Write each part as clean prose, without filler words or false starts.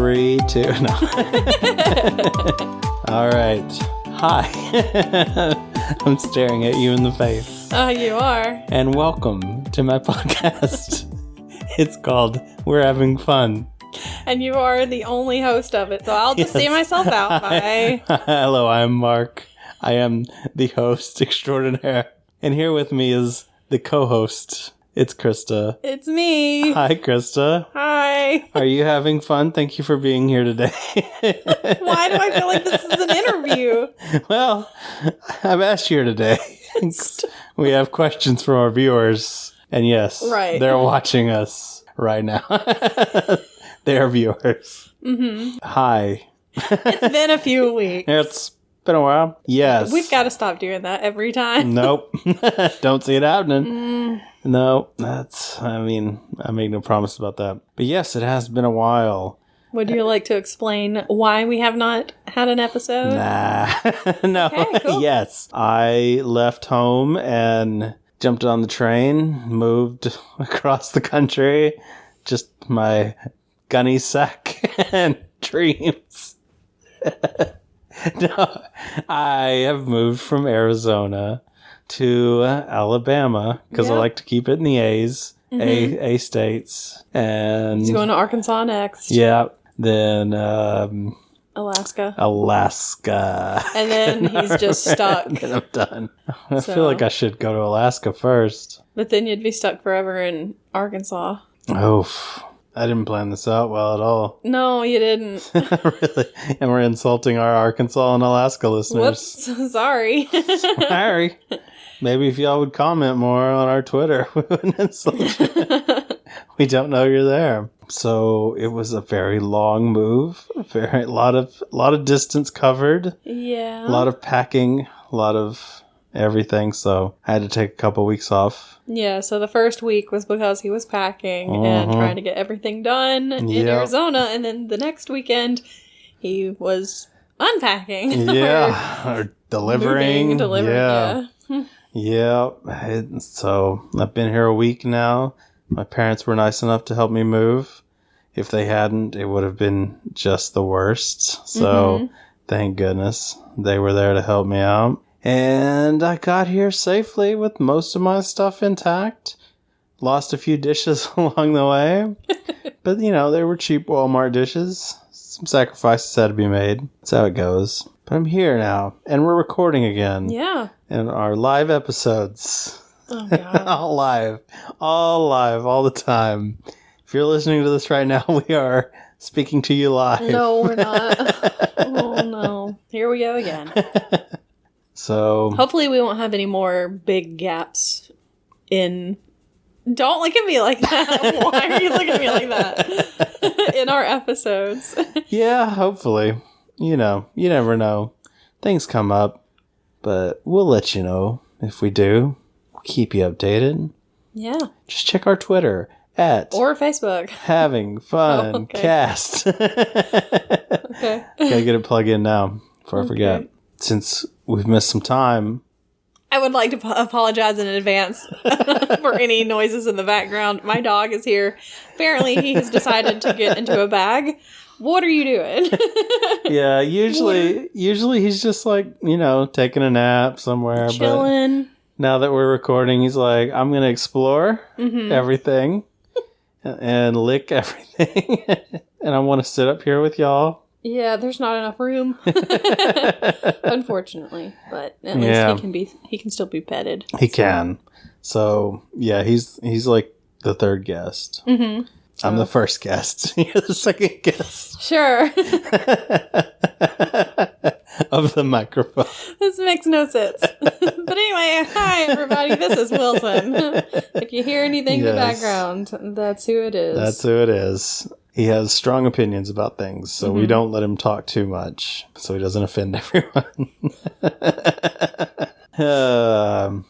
3, 2, no. All right. Hi. I'm staring at you in the face. Oh, you are. And welcome to my podcast. It's called We're Having Fun. And you are the only host of it, so I'll just see myself out. Bye. Hello, I'm Mark. I am the host extraordinaire. And here with me is the co-host. It's Krista. It's me. Hi, Krista. Hi. Are you having fun? Thank you for being here today. Why do I feel like this is an interview? Well, I've asked you here today. We have questions from our viewers. And yes, right. They're watching us right now. They're viewers. Mm-hmm. Hi. It's been a few weeks. It's been a while. Yes. We've got to stop doing that every time. Nope. Don't see it happening. No, I make no promise about that. But yes, it has been a while. Would you like to explain why we have not had an episode? Nah. No. Okay, cool. Yes. I left home and jumped on the train, moved across the country. Just my gunny sack and dreams. No, I have moved from Arizona to Alabama because I like to keep it in the A's, A states. And he's going to Arkansas next. Yeah. Then Alaska. And then he's just stuck. Then I'm done. I feel like I should go to Alaska first. But then you'd be stuck forever in Arkansas. Oh, I didn't plan this out well at all. No, you didn't. Really? And we're insulting our Arkansas and Alaska listeners. Whoops. Sorry. Sorry. Maybe if y'all would comment more on our Twitter, we wouldn't insult you. We don't know you're there. So it was a very long move. A lot of distance covered. Yeah. A lot of packing. A lot of everything. So I had to take a couple weeks off. Yeah, so the first week was because he was packing and trying to get everything done in Arizona. And then the next weekend, he was unpacking. Yeah. Or delivering. Yeah. Yeah. So I've been here a week now. My parents were nice enough to help me move. If they hadn't, it would have been just the worst. So thank goodness they were there to help me out. And I got here safely with most of my stuff intact. Lost a few dishes along the way. But, they were cheap Walmart dishes. Some sacrifices had to be made. That's how it goes. But I'm here now. And we're recording again. Yeah. And our live episodes. Oh, God. All live, all the time. If you're listening to this right now, we are speaking to you live. No, we're not. Oh, no. Here we go again. So hopefully we won't have any more big gaps in... Don't look at me like that. Why are you looking at me like that? In our episodes. Yeah, hopefully. You never know. Things come up. But we'll let you know if we do. We'll keep you updated. Yeah. Just check our Twitter or Facebook. Having Fun Cast. Okay. Gotta get it plugged in now before I forget. Since we've missed some time, I would like to apologize in advance for any noises in the background. My dog is here. Apparently, he has decided to get into a bag. What are you doing? Yeah, usually he's just like, taking a nap somewhere. Chilling. But now that we're recording, he's like, I'm going to explore everything and lick everything. And I want to sit up here with y'all. Yeah, there's not enough room. Unfortunately. But at least he can still be petted. He can. So, yeah, he's like the third guest. Mm-hmm. I'm the first guest. You're the second guest. Sure. Of the microphone. This makes no sense. But anyway, hi everybody. This is Wilson. If you hear anything in the background, that's who it is. That's who it is. He has strong opinions about things, so we don't let him talk too much, so he doesn't offend everyone.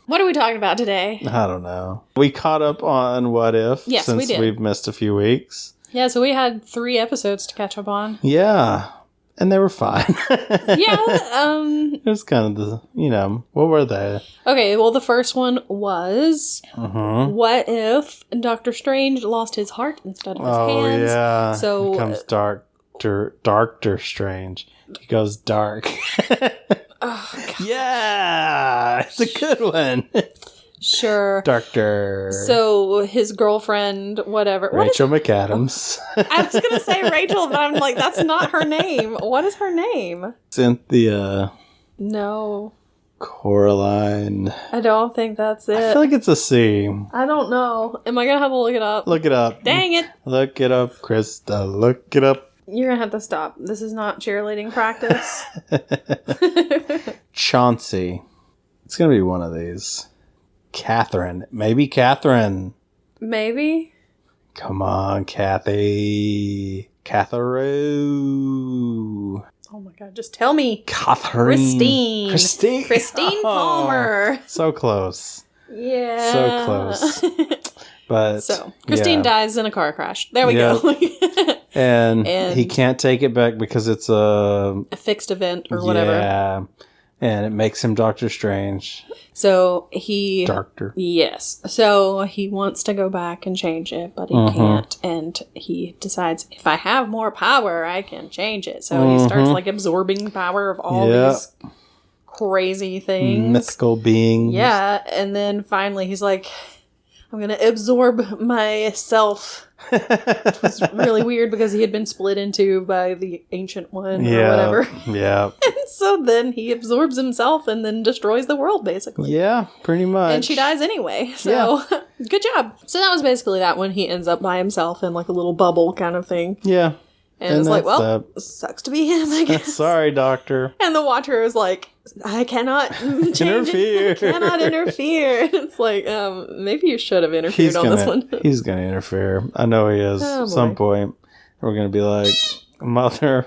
What are we talking about today? I don't know. We caught up on What If since we've missed a few weeks. Yeah, so we had 3 episodes to catch up on. Yeah, and they were fine. Yeah. It was kind of what were they? Okay, well, the first one was what if Doctor Strange lost his heart instead of his hands? Oh, yeah. So It becomes dark. Doctor Strange. He goes dark. Oh, God. Yeah, it's a good one. Sure. Doctor. So his girlfriend, whatever. Rachel McAdams. I was going to say Rachel, but I'm like, that's not her name. What is her name? Cynthia. No. Coraline. I don't think that's it. I feel like it's a C. I don't know. Am I going to have to look it up? Look it up. Dang it. Look it up, Krista. Look it up. You're going to have to stop. This is not cheerleading practice. Chauncey. It's going to be one of these. Catherine. Maybe Catherine. Maybe. Come on, Kathy. Catherine. Oh my God, just tell me. Catherine. Christine Palmer. So close. Yeah. So close. But so Christine dies in a car crash. There we go. and he can't take it back because it's a fixed event or whatever. Yeah. And it makes him Doctor Strange. So he... Doctor. Yes. So he wants to go back and change it, but he can't. And he decides, if I have more power, I can change it. So he starts like absorbing power of all these crazy things. Mythical beings. Yeah. And then finally he's like, I'm going to absorb myself. Which was really weird because he had been split into by the Ancient One or whatever. Yeah. And so then he absorbs himself and then destroys the world, basically. Yeah, pretty much. And she dies anyway. So good job. So that was basically that one. He ends up by himself in like a little bubble kind of thing. Yeah. And it's like, well, sucks to be him, I guess. Sorry, Doctor. And the Watcher is like, I cannot interfere. I cannot interfere. And it's like, maybe you should have interfered this one. He's going to interfere. I know he is. At some point, we're going to be like, Mother.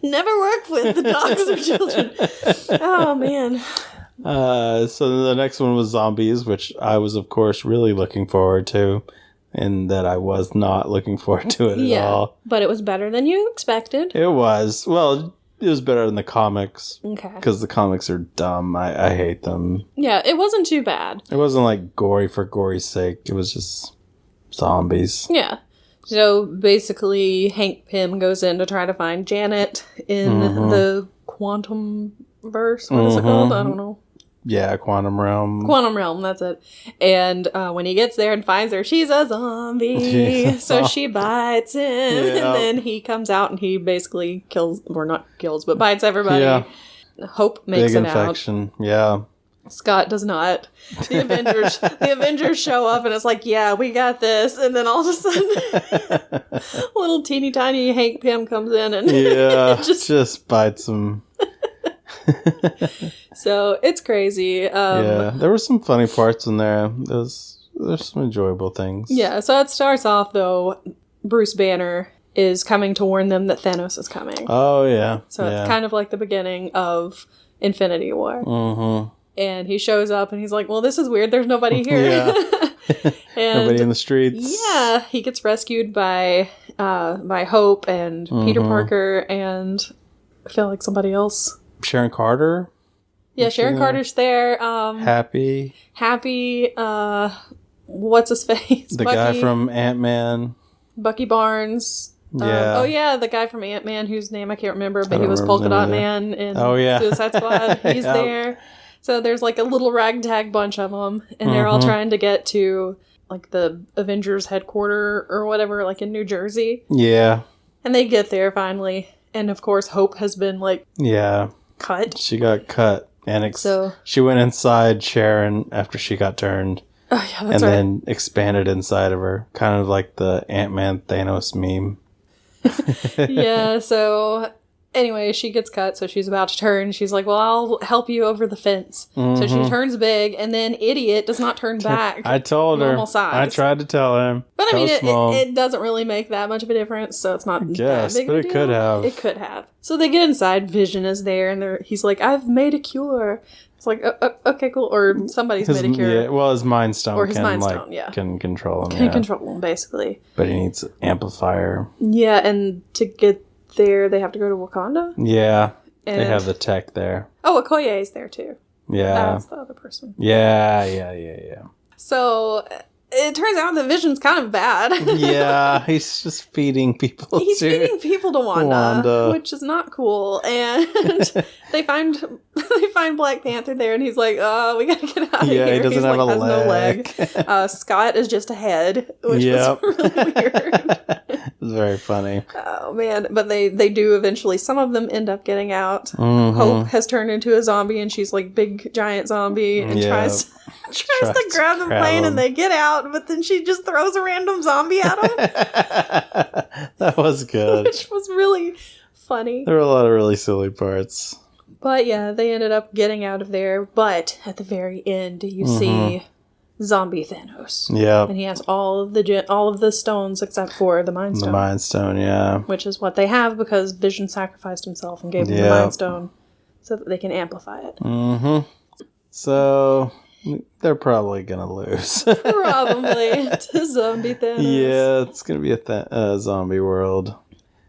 Never work with the dogs or children. Oh, man. So the next one was zombies, which I was, of course, really looking forward to, and that I was not looking forward to it at all. But it was better than you expected. It was. Well, it was better than the comics. Okay. Because the comics are dumb. I hate them. Yeah, it wasn't too bad. It wasn't like gory for gory's sake. It was just zombies. Yeah. So basically, Hank Pym goes in to try to find Janet in the quantum verse. What is it called? I don't know. Yeah, Quantum Realm. Quantum Realm, that's it. And when he gets there and finds her, she's a zombie. So she bites him. And then he comes out and he basically kills, or not kills, but bites everybody. Yeah. Hope makes Big it infection. Yeah. Scott does not. The Avengers show up and it's like, yeah, we got this. And then all of a sudden, little teeny tiny Hank Pym comes in and just bites him. So it's crazy. There were some funny parts in there. There's some enjoyable things. Yeah, so it starts off though, Bruce Banner is coming to warn them that Thanos is coming. Oh yeah. So it's kind of like the beginning of Infinity War. Mm-hmm. And he shows up and he's like, well, this is weird. There's nobody here. Yeah. And nobody in the streets. Yeah. He gets rescued by Hope and Peter Parker and I feel like somebody else. Sharon Carter? Yeah, Sharon Carter's there. Happy. What's his face? The guy from Ant-Man. Bucky Barnes. Yeah. The guy from Ant-Man whose name I can't remember, but he was Polka Dot Man in Suicide Squad. He's there. So there's like a little ragtag bunch of them, and they're all trying to get to like the Avengers headquarters or whatever, like in New Jersey. Yeah. And they get there finally, and of course Hope has been like cut. She got cut, and she went inside Sharon after she got turned. Oh yeah, that's then expanded inside of her, kind of like the Ant-Man Thanos meme. Yeah, so anyway, she gets cut, so she's about to turn. She's like, well, I'll help you over the fence. So she turns big, and then Idiot does not turn back. I told her. Size. I tried to tell him. But I mean, it doesn't really make that much of a difference, so it's not that big of a deal. It could have. It could have. So they get inside, Vision is there, and he's like, I've made a cure. It's like, okay, cool. Or somebody's made a cure. Yeah, well, his Mind Stone can control him. Can control him, basically. But he needs an amplifier. Yeah, and to get there, they have to go to Wakanda? Yeah. And they have the tech there. Oh, Okoye's there, too. Yeah. That's the other person. Yeah. So, it turns out the Vision's kind of bad. Yeah, he's just feeding people. He's feeding people to Wanda, which is not cool. And they find Black Panther there, and he's like, "Oh, we gotta get out of here." Yeah, he doesn't have like, a leg. No leg. Scott is just a head, which was really weird. It's very funny. Oh man! But they do eventually. Some of them end up getting out. Mm-hmm. Hope has turned into a zombie, and she's like big giant zombie, and tries to grab the plane, and they get out. But then she just throws a random zombie at them. That was good. Which was really funny. There were a lot of really silly parts. But yeah, they ended up getting out of there. But at the very end, you see zombie Thanos. Yeah. And he has all of the stones except for the Mind Stone. The Mind Stone, yeah. Which is what they have because Vision sacrificed himself and gave them the Mind Stone so that they can amplify it. Mm-hmm. So they're probably gonna lose. Probably to zombie Thanos. Yeah, it's gonna be a zombie world.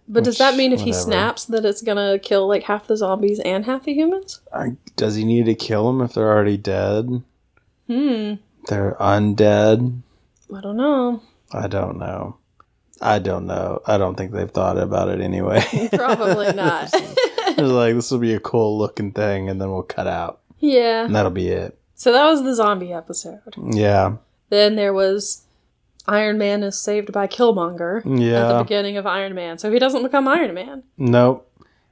But does that mean if he snaps that it's gonna kill like half the zombies and half the humans? Does he need to kill them if they're already dead? They're undead? I don't know. I don't know. I don't think they've thought about it anyway. Probably not. It's like, this will be a cool looking thing, and then we'll cut out. Yeah. And that'll be it. So that was the zombie episode. Yeah. Then there was Iron Man is saved by Killmonger at the beginning of Iron Man. So he doesn't become Iron Man. Nope.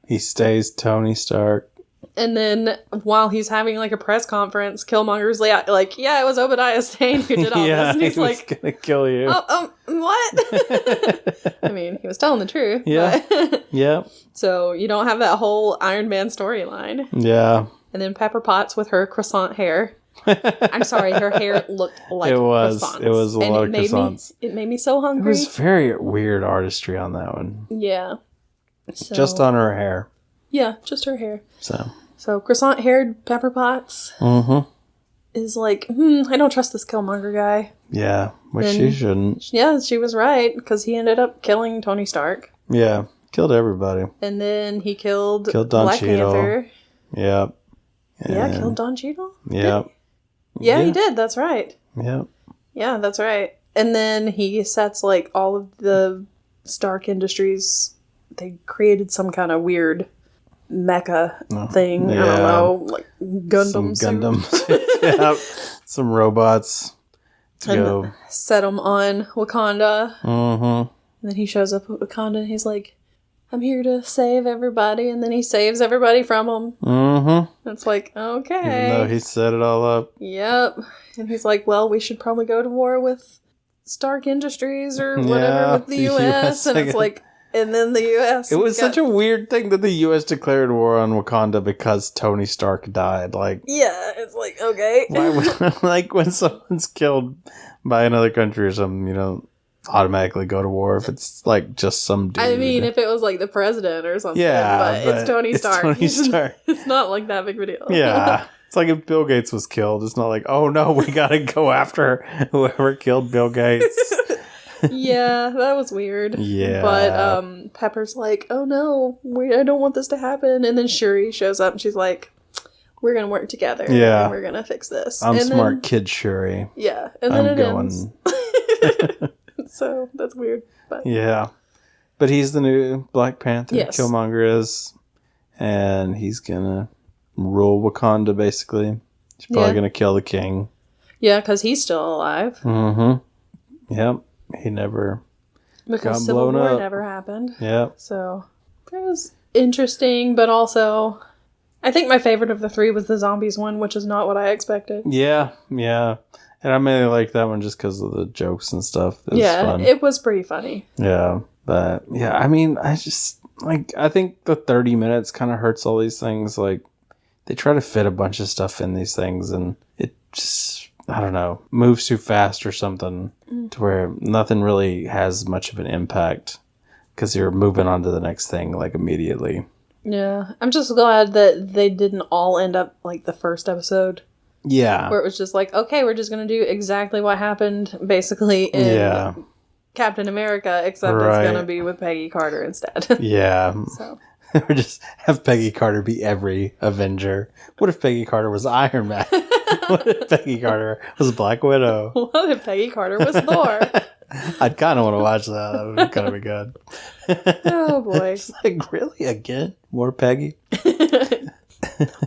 He stays Tony Stark. And then while he's having like a press conference, Killmonger's like, yeah, it was Obadiah Stane who did all this. And he's like, gonna kill you. Oh, what? I mean, he was telling the truth. Yeah. But yeah. So you don't have that whole Iron Man storyline. Yeah. And then Pepper Potts with her croissant hair. I'm sorry, her hair looked like croissants. It was a lot of croissants. It made me so hungry. It was very weird artistry on that one. Yeah. So, just on her hair. Yeah, just her hair. So croissant-haired Pepper Potts is like, I don't trust this Killmonger guy. Yeah, which she shouldn't. Yeah, she was right, because he ended up killing Tony Stark. Yeah, killed everybody. And then he killed Don Black Cheadle. Panther. Yep. Yeah, killed Don Cheadle? Yep. Yeah, he did, that's right. Yep. Yeah, that's right. And then he sets, like, all of the Stark Industries, they created some kind of weird mecha thing. Yeah. I don't know, like Gundams. Some Gundams. Yep. Some robots to go set them on Wakanda. And then he shows up at Wakanda and he's like, I'm here to save everybody. And then he saves everybody from him. It's like, okay. Even though he set it all up. Yep. And he's like, well, we should probably go to war with Stark Industries or whatever with the US. And it's like, and then the U.S. It was such a weird thing that the U.S. declared war on Wakanda because Tony Stark died. Like, yeah, it's like, okay. Why would, like, when someone's killed by another country or something, you don't automatically go to war if it's, like, just some dude. I mean, if it was, like, the president or something. Yeah, but it's Tony Stark. Tony Stark. It's not, like, that big of a deal. Yeah. It's like if Bill Gates was killed. It's not like, oh, no, we gotta go after whoever killed Bill Gates. Yeah, that was weird. Yeah. But Pepper's like, oh no, I don't want this to happen. And then Shuri shows up and she's like, we're going to work together. Yeah. And we're going to fix this. I'm smart kid Shuri. Yeah. And then it ends. So that's weird. But. Yeah. But he's the new Black Panther. Yes. Killmonger is. And he's going to rule Wakanda, basically. He's probably going to kill the king. Yeah, because he's still alive. Yep. He never because got Civil blown War up. never happened. Yep. So it was interesting, but also I think my favorite of the three was the zombies one, which is not what I expected. Yeah. And I mainly like that one just because of the jokes and stuff. It was fun. It was pretty funny. Yeah. But yeah, I mean, I just I think the 30 minutes kind of hurts all these things. Like they try to fit a bunch of stuff in these things and it just, I don't know, moves too fast or something to where nothing really has much of an impact because you're moving on to the next thing like immediately. Yeah. I'm just glad that they didn't all end up like the first episode. Yeah. Where it was just like, okay, we're just going to do exactly what happened basically in Captain America, except it's going to be with Peggy Carter instead. Yeah. So. Or just have Peggy Carter be every Avenger. What if Peggy Carter was Iron Man? What if Peggy Carter was Black Widow? What if Peggy Carter was Thor? I'd kind of want to watch that. That would kind of be good. Oh, boy. It's like, really? Again? More Peggy?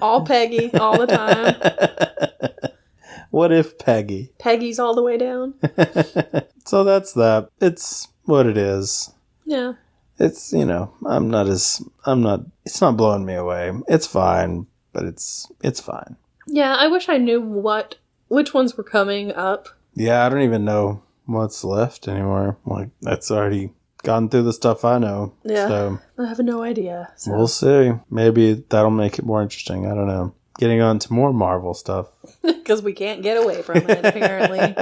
All Peggy, all the time. What if Peggy? Peggy's all the way down. So that's that. It's what it is. Yeah. It's, it's not blowing me away. It's fine, but it's fine. Yeah, I wish I knew which ones were coming up. Yeah, I don't even know what's left anymore. Like, that's already gone through the stuff I know. Yeah, so I have no idea. So. We'll see. Maybe that'll make it more interesting. I don't know. Getting on to more Marvel stuff. Because we can't get away from it, apparently.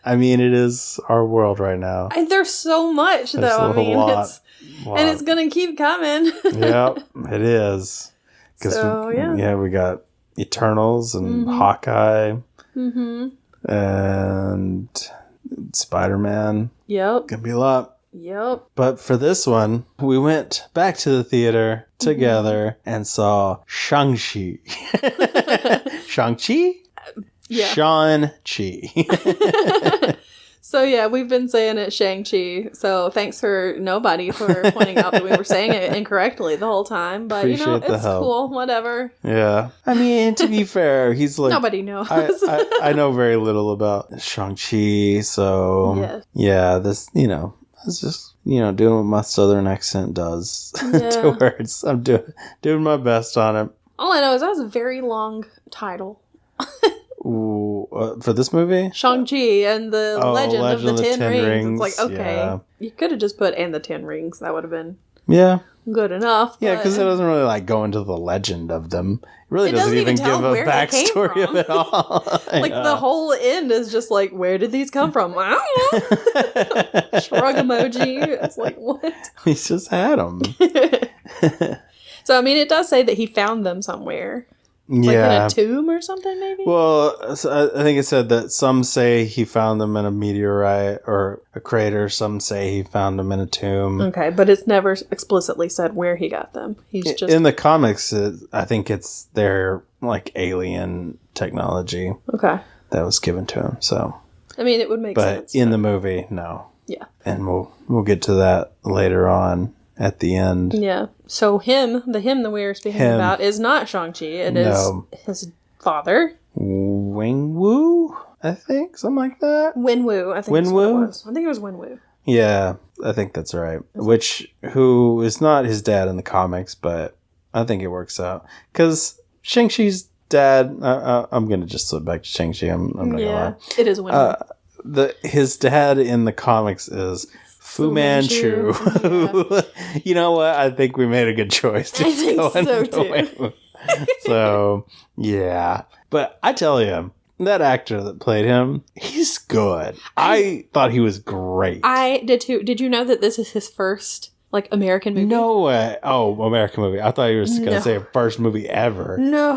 I mean, it is our world right now. There's so much, though. I mean, and it's going to keep coming. Yep, it is. So, yeah. We got Eternals and Hawkeye and Spider-Man. Yep. Gonna be a lot. Yep. But for this one, we went back to the theater together and saw Shang-Chi. Shang-Chi? Yeah. Shang-Chi. So, yeah, we've been saying it Shang-Chi. So, thanks for nobody for pointing out that we were saying it incorrectly the whole time. But, Appreciate it's cool. Whatever. Yeah. I mean, to be fair, he's like... Nobody knows. I know very little about Shang-Chi. So, yeah, this, it's just, doing what my southern accent does. To words. I'm doing my best on it. All I know is that was a very long title. Ooh, for this movie? Shang-Chi and the Legend of the Ten Rings. It's like, okay, yeah. You could have just put "and the Ten Rings." That would have been good enough. Yeah, because it doesn't really go into the legend of them. It really doesn't even give a backstory of it all. The whole end is just like, where did these come from? I don't know. Shrug emoji. It's like, what? He's just had them. So, I mean, it does say that he found them somewhere. Like in a tomb or something, maybe? Well, so I think it said that some say he found them in a meteorite or a crater. Some say he found them in a tomb. Okay, but it's never explicitly said where he got them. He's just... In the comics, I think it's their, alien technology. Okay. That was given to him, so... I mean, it would make sense. But in the movie, no. Yeah. And we'll get to that later on. At the end. Yeah. So the him that we were speaking about is not Shang-Chi. It is his father. Wing-Woo, I think. Something like that. Win-Woo, I think Win-Woo? it was. I think it was Win-Woo. Yeah, I think that's right. Who is not his dad in the comics, but I think it works out. Because Shang-Chi's dad, I'm going to just slip back to Shang-Chi. I'm not going to lie. It is Win-Woo. His dad in the comics is... Fu Manchu. Yeah. You know what? I think we made a good choice. I think so too. So, yeah. But I tell you, that actor that played him, he's good. I thought he was great. I did too. Did you know that this is his first American movie? No way. Oh, American movie. I thought he was going to say first movie ever. No.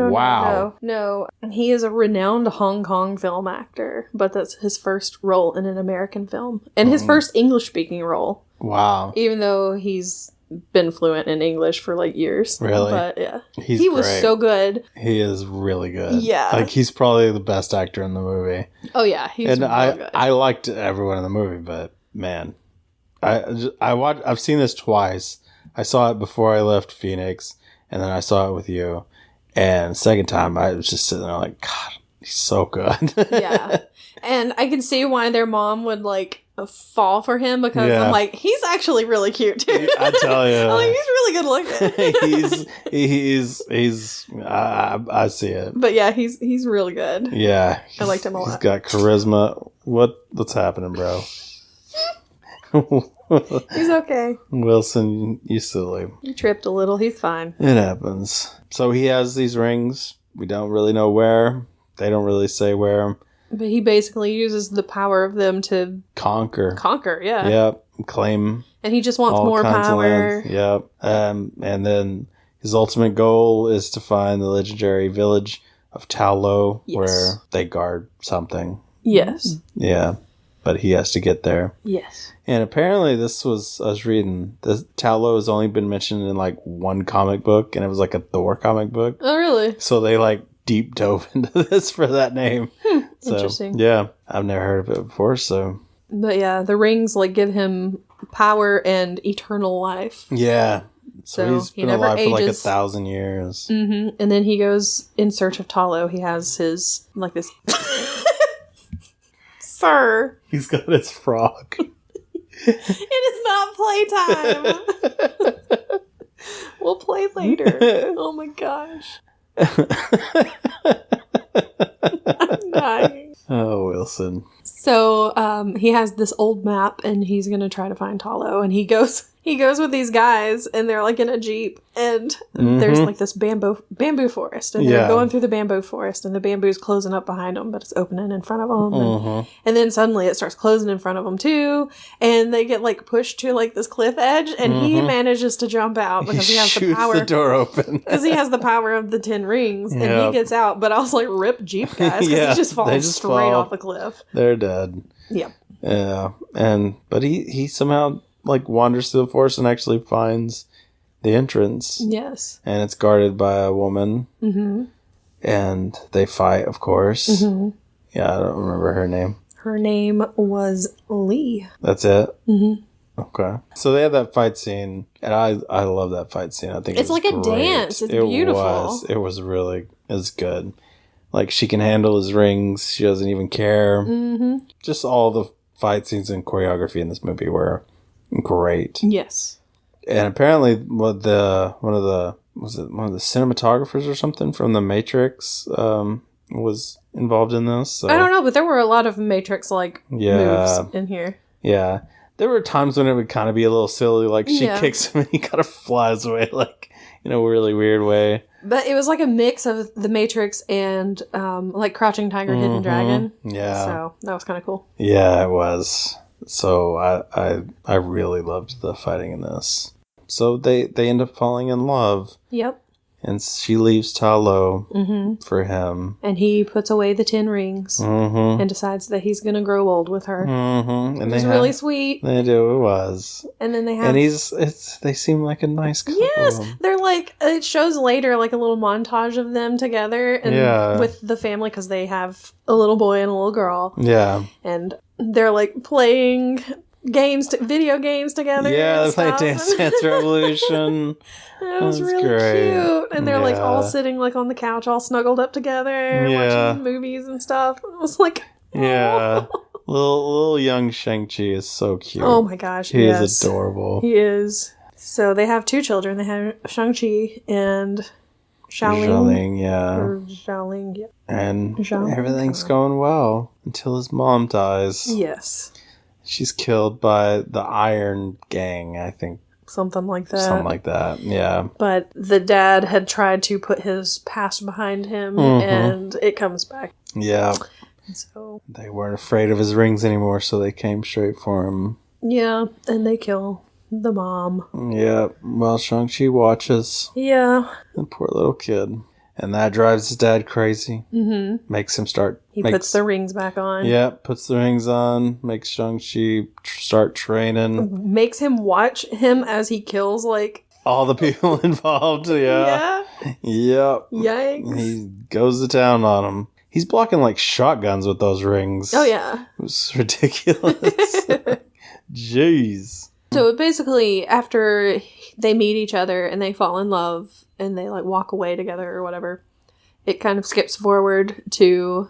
Wow. No. He is a renowned Hong Kong film actor, but that's his first role in an American film. And his first English-speaking role. Wow. Even though he's been fluent in English for years. Really? But yeah. He was so good. He is really good. Yeah. He's probably the best actor in the movie. Oh yeah, he's really good. I liked everyone in the movie, but man... I've seen this twice. I saw it before I left Phoenix, and then I saw it with you. And second time, I was just sitting there like, God, he's so good. Yeah. And I can see why their mom would fall for him because I'm like, he's actually really cute too. I tell you. I'm like, he's really good looking. he's I see it. But yeah, he's really good. Yeah. I liked him a lot. He's got charisma. What's happening, bro? He's okay. Wilson, you silly. He tripped a little. He's fine. It happens. So he has these rings. We don't really know where. They don't really say where. But he basically uses the power of them to conquer, yeah. Yep. Claim. And he just wants more power. Yep. And then his ultimate goal is to find the legendary village of Tao Lo, where they guard something. Yes. Yeah. but he has to get there. Yes. And apparently I was reading, the Ta-Lo has only been mentioned in like one comic book, and it was like a Thor comic book. Oh, really? So they like deep dove into this for that name. So, interesting. Yeah. I've never heard of it before, so. But yeah, the rings like give him power and eternal life. Yeah. So he's been alive for like ages. 1,000 years. Mm-hmm. And then he goes in search of Ta-Lo. He has his, like this... Sir. He's got his frog. It is not playtime. We'll play later. Oh my gosh. I'm dying. Oh, Wilson. So he has this old map, and he's gonna try to find Ta-Lo. And he goes with these guys, and they're like in a Jeep, and there's like this bamboo forest, and they're going through the bamboo forest, and the bamboo's closing up behind them, but it's opening in front of them, and then suddenly it starts closing in front of them too, and they get like pushed to like this cliff edge, and he manages to jump out because he has the power. The door open because he has the power of the 10 rings, and he gets out. But I was like, rip Jeep guys, because he just falls straight off the cliff. They're dead. Yep. Yeah, but he somehow like wanders through the forest and actually finds the entrance. Yes. And it's guarded by a woman. Mm-hmm. And they fight, of course. Mm-hmm. Yeah, I don't remember her name. Her name was Lee. That's it? Mm-hmm. Okay. So they had that fight scene, and I love that fight scene. I think it's like a dance. It's beautiful. It was good. Like, she can handle his rings. She doesn't even care. Mm-hmm. Just all the fight scenes and choreography in this movie were great. Yes. And apparently one of the cinematographers or something from The Matrix was involved in this. So. I don't know, but there were a lot of Matrix moves in here. Yeah. There were times when it would kind of be a little silly, like she kicks him and he kind of flies away, like in a really weird way. But it was like a mix of The Matrix and like Crouching Tiger, Hidden Dragon. Yeah. So that was kind of cool. Yeah, it was. So I really loved the fighting in this. So they end up falling in love. Yep. And she leaves Ta-Lo for him. And he puts away the 10 rings and decides that he's going to grow old with her. Mm-hmm. And it's really sweet. They do, it was. And then they have... And they seem like a nice couple. Yes! They're like... It shows later like a little montage of them together and with the family because they have a little boy and a little girl. Yeah. And they're like playing... video games together. Yeah, they play Dance Dance Revolution. It was really cute. And they're like all sitting like on the couch, all snuggled up together, watching movies and stuff. It was like, yeah, little young Shang-Chi is so cute. Oh my gosh, he is adorable. He is. So they have 2 children. They have Shang-Chi and Xiaoling. Xiaoling, yeah. And everything's going well until his mom dies. Yes. She's killed by the Iron Gang, I think. Something like that, yeah. But the dad had tried to put his past behind him, and it comes back. Yeah. So they weren't afraid of his rings anymore, so they came straight for him. Yeah, and they kill the mom. Yeah, well, Shang-Chi watches. Yeah. The poor little kid. And that drives his dad crazy. Mm-hmm. Makes him start... He puts the rings back on. Yeah, puts the rings on. Makes Shang-Chi start training. Makes him watch him as he kills, like... all the people involved, yeah. Yep. Yikes. He goes to town on him. He's blocking, like, shotguns with those rings. Oh, yeah. It was ridiculous. Jeez. So, basically, after they meet each other and they fall in love... and they like walk away together or whatever, it kind of skips forward to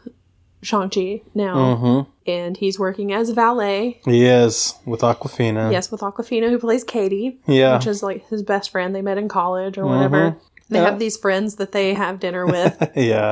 Shang-Chi now. And he's working as valet. He is, with Awkwafina. Yes, with Awkwafina, who plays Katie. Yeah. Which is like his best friend. They met in college or whatever. They have these friends that they have dinner with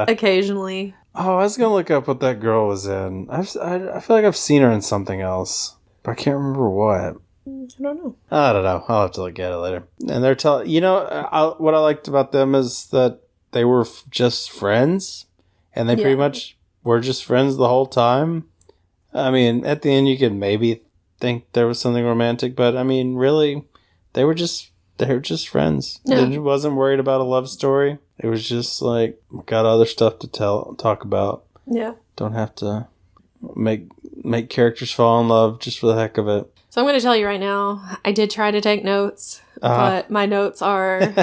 occasionally. Oh, I was going to look up what that girl was in. I feel like I've seen her in something else, but I can't remember what. I don't know. I'll have to look at it later. And they're telling... what I liked about them is that they were just friends. And they pretty much were just friends the whole time. I mean, at the end you could maybe think there was something romantic. But, I mean, really, they were just friends. Yeah. They wasn't worried about a love story. It was just like, got other stuff to talk about. Yeah. Don't have to make make characters fall in love just for the heck of it. So I'm going to tell you right now, I did try to take notes, but my notes are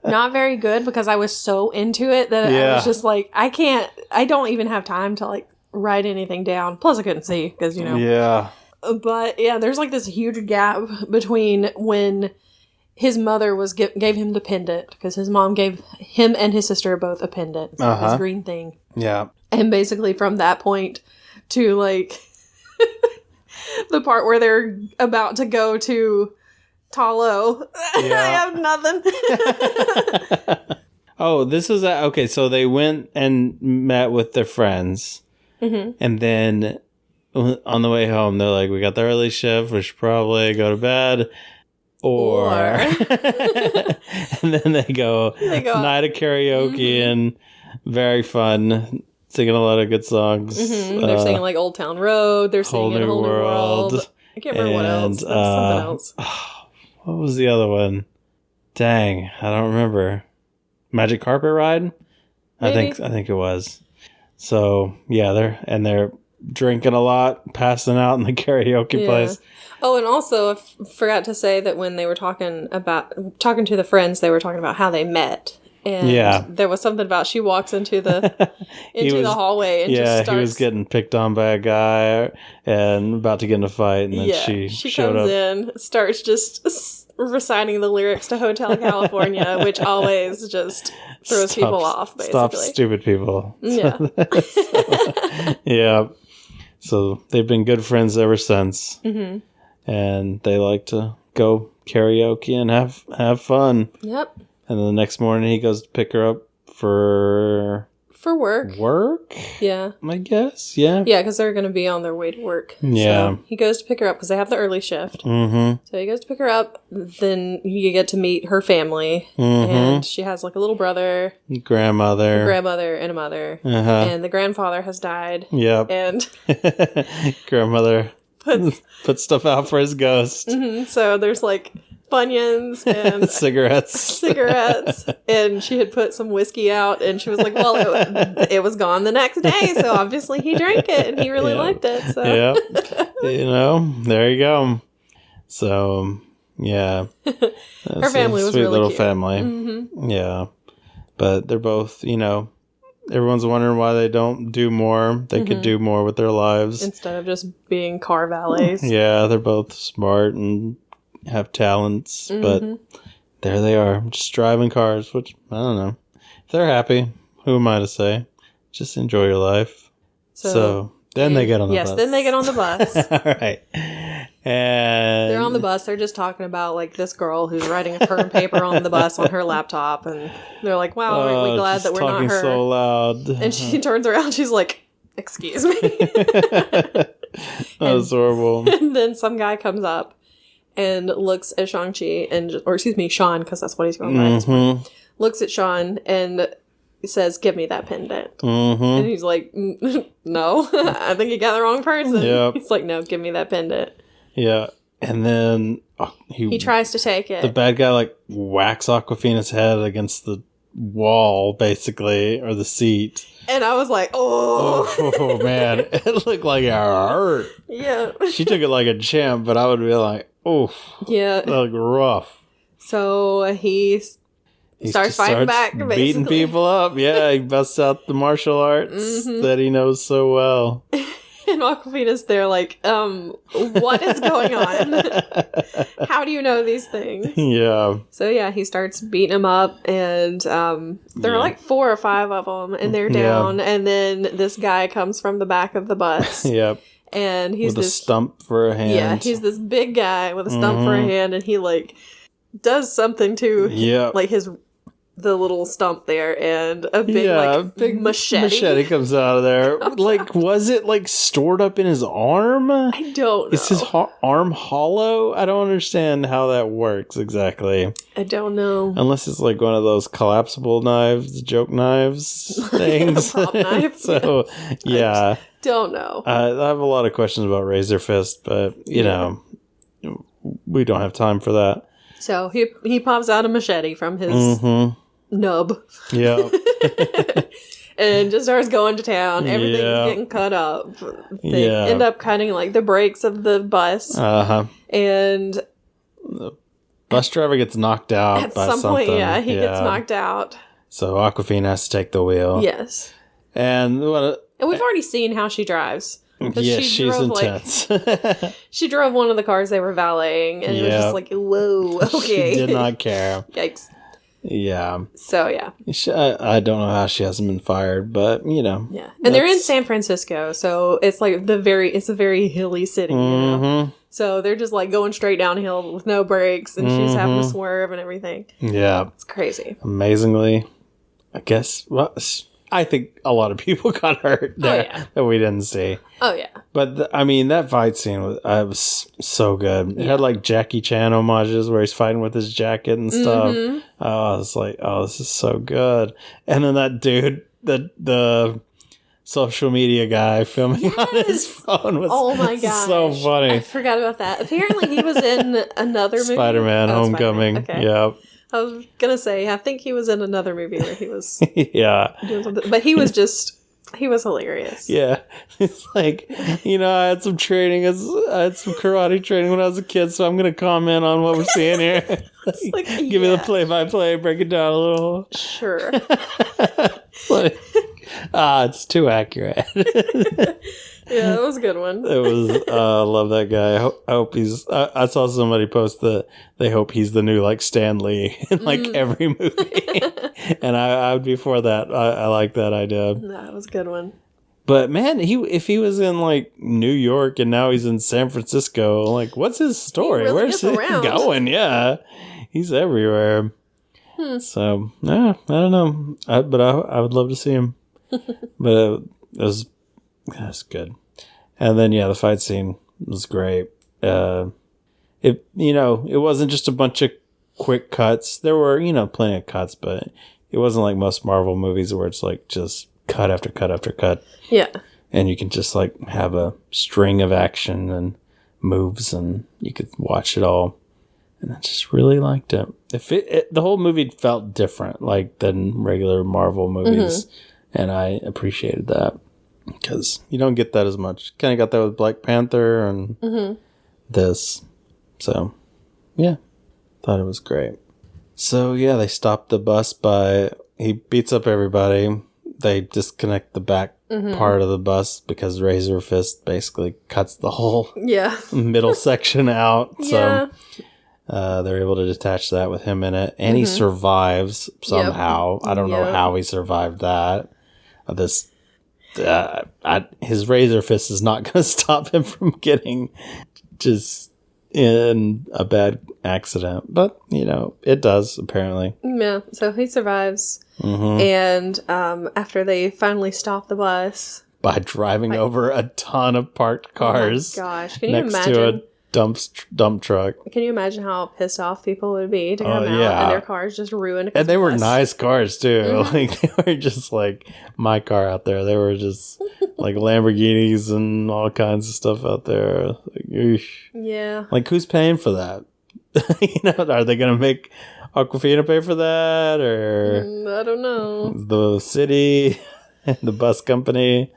not very good because I was so into it that I was just like, I don't even have time to like write anything down. Plus I couldn't see because, you know. Yeah. But yeah, there's like this huge gap between when his mother gave him the pendant because his mom gave him and his sister both a pendant. This green thing. Yeah. And basically from that point to like... the part where they're about to go to Talo. Yeah. I have nothing. Oh, this was... okay, so they went and met with their friends. Mm-hmm. And then on the way home, they're like, we got the early shift. We should probably go to bed. Or... and then they go night of karaoke and very fun... Singing a lot of good songs. Mm-hmm. They're singing like Old Town Road. They're singing Whole New World. I can't remember what else. There was something else. What was the other one? Dang, I don't remember. Magic Carpet Ride? Maybe? I think it was. So yeah, they're drinking a lot, passing out in the karaoke place. Oh, and also I forgot to say that when they were talking to the friends, they were talking about how they met. And there was something about she walks into the the hallway and just starts... he was getting picked on by a guy and about to get in a fight, and then she showed comes up. in, starts just reciting the lyrics to Hotel California, which always just throws people off, basically. Stop stupid people. Yeah. Yeah. So they've been good friends ever since. Mm-hmm. And they like to go karaoke and have fun. Yep. And then the next morning he goes to pick her up for work. Work? Yeah. I guess, yeah. Yeah, because they're going to be on their way to work. Yeah. So he goes to pick her up because they have the early shift. Mm-hmm. So he goes to pick her up. Then you get to meet her family. Mm-hmm. And she has like a little brother. Grandmother. A grandmother and a mother. Uh-huh. And the grandfather has died. Yep. And grandmother puts stuff out for his ghost. Mm-hmm. So there's like... Funyuns and cigarettes, and she had put some whiskey out, and she was like, well, it was gone the next day, so obviously he drank it and he really liked it. So yeah, there you go. So yeah, her family was sweet really little cute. Family. Mm-hmm. Yeah, but they're both, everyone's wondering why they don't do more. They could do more with their lives instead of just being car valets. Yeah, they're both smart and have talents, but there they are, just driving cars, which, I don't know. If they're happy, who am I to say? Just enjoy your life. So then they get on the bus. Yes, then they get on the bus. All right. And they're on the bus. They're just talking about, like, this girl who's writing a term paper on the bus on her laptop, and they're like, wow, aren't we glad that we're not her? So loud. And she turns around, she's like, excuse me. That was horrible. And then some guy comes up and looks at Shang-Chi, Sean, because that's what he's going by. Looks at Sean and says, give me that pendant. And he's like, no, I think you got the wrong person. Yep. He's like, no, give me that pendant. Yeah. And then he tries to take it. The bad guy, like, whacks Awkwafina's head against the wall, basically, or the seat. And I was like, oh man, it looked like it hurt. Yeah. She took it like a champ, but I would be like, oof. Yeah. That looked rough. So he starts fighting back, basically. Beating people up. Yeah, he busts out the martial arts that he knows so well. And Awkwafina's there like, what is going on? How do you know these things? Yeah. So yeah, he starts beating them up, and there are like 4 or 5 of them, and they're down, and then this guy comes from the back of the bus. Yep. And he's with a stump for a hand. Yeah, he's this big guy with a stump for a hand, and he like does something to like the little stump there, and a big machete. Machete comes out of there. Like, was it like stored up in his arm? I don't know. Is his arm hollow? I don't understand how that works exactly. I don't know. Unless it's like one of those collapsible knives, joke knives things. Prop knife. So, yeah. Don't know. I have a lot of questions about Razor Fist, but, you know, we don't have time for that. So he pops out a machete from his nub. Yeah. and just starts going to town. Everything's getting cut up. They end up cutting like the brakes of the bus. And the bus driver gets knocked out at by some something. point. He gets knocked out. So Awkwafina has to take the wheel. Yes. And we've already seen how she drives. Yeah, she's intense. She drove one of the cars they were valeting, and it was just like, whoa, okay. She did not care. Yikes. Yeah. So, yeah. I don't know how she hasn't been fired, but, Yeah. And they're in San Francisco, so it's like it's a very hilly city, you know? So they're just like going straight downhill with no brakes, and she's having to swerve and everything. Yeah. It's crazy. Amazingly, I guess, I think a lot of people got hurt there that we didn't see. Oh, yeah. But, that fight scene was so good. It had, like, Jackie Chan homages where he's fighting with his jacket and stuff. I was like, this is so good. And then that dude, the social media guy filming on his phone was so funny. I forgot about that. Apparently he was in another movie. Spider-Man Homecoming. Okay. Yep. I was gonna say, I think he was in another movie where he was doing something, but he was hilarious. Yeah, it's like, I had some training, I had some karate training when I was a kid, so I'm gonna comment on what we're seeing here. Give me the play-by-play, break it down a little. Sure. It's too accurate. Yeah, that was a good one. It was. I love that guy. I hope he's. I saw somebody post that they hope he's the new like Stan Lee in like every movie, and I would be for that. I like that idea. That was a good one. But man, if he was in like New York and now he's in San Francisco, like what's his story? Where's he going? Yeah, he's everywhere. So I don't know. But I would love to see him. But that's good. And then the fight scene was great. It wasn't just a bunch of quick cuts. There were plenty of cuts, but it wasn't like most Marvel movies where it's like just cut after cut after cut. Yeah. And you can just like have a string of action and moves, and you could watch it all. And I just really liked it. The whole movie felt different, like than regular Marvel movies, and I appreciated that. Because you don't get that as much. Kind of got that with Black Panther and this. So, yeah. Thought it was great. So, they stopped the bus he beats up everybody. They disconnect the back part of the bus because Razor Fist basically cuts the whole middle section out. So, they're able to detach that with him in it. And he survives somehow. I don't know how he survived that. His Razor Fist is not going to stop him from getting just in a bad accident, but it does apparently. Yeah, so he survives, and after they finally stop the bus by driving over a ton of parked cars. Oh my gosh, can you next imagine? To a dump truck. Can you imagine how pissed off people would be to come out and their cars just ruined? And they were nice cars too. Like they were just like my car out there. They were just like Lamborghinis and all kinds of stuff out there. Like, eesh. Yeah. Like who's paying for that? Are they gonna make Awkwafina pay for that, or I don't know. The city, the bus company?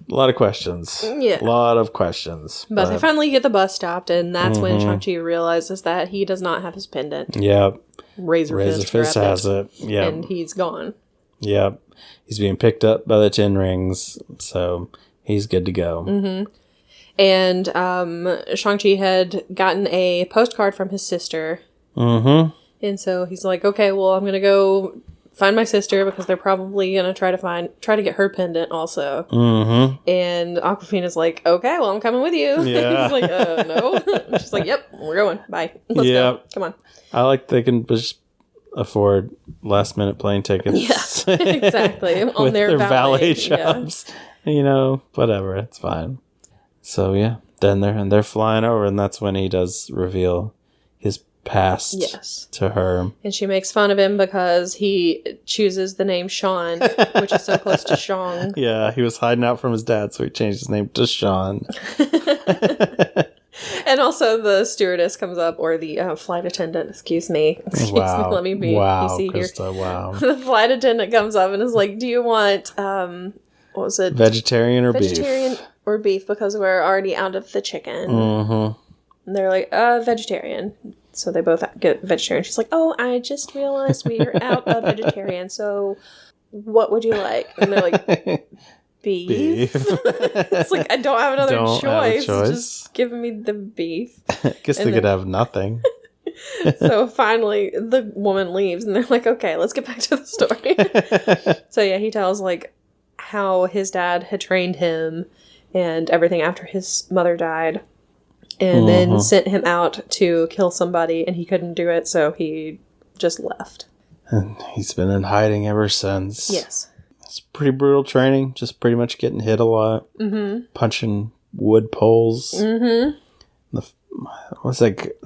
A lot of questions. Yeah. A lot of questions. But they finally get the bus stopped, and that's when Shang-Chi realizes that he does not have his pendant. Yep. Razor Fist has it. Yeah. And he's gone. Yep. He's being picked up by the 10 rings, so he's good to go. And Shang-Chi had gotten a postcard from his sister. And so he's like, okay, well, I'm going to go find my sister because they're probably going to try to get her pendant also. And Awkwafina's like, okay, well, I'm coming with you. Yeah. He's like, no. She's like, yep, we're going. Bye. Let's go. Come on. I like they can just afford last minute plane tickets. Yeah, exactly. On their valet jobs. Whatever. It's fine. So, then they're flying over, and that's when he does reveal his past to her. And she makes fun of him because he chooses the name Sean, which is so close to Shang. Yeah, he was hiding out from his dad, so he changed his name to Sean. And also the stewardess comes up, or the flight attendant, excuse me, let me be PC Krista, here. Wow. The flight attendant comes up and is like, do you want, what was it? Vegetarian or beef? Vegetarian or beef, because we're already out of the chicken. Mm-hmm. And they're like, vegetarian. So they both get vegetarian. She's like, oh, I just realized we are out of vegetarian, so what would you like? And they're like, beef. It's like, I don't have another choice. Just give me the beef. I guess they could have nothing. So finally, the woman leaves, and they're like, okay, let's get back to the story. So yeah, he tells like how his dad had trained him and everything after his mother died, and then sent him out to kill somebody, and he couldn't do it, so he just left. And he's been in hiding ever since. Yes. It's pretty brutal training, just pretty much getting hit a lot, punching wood poles. What's like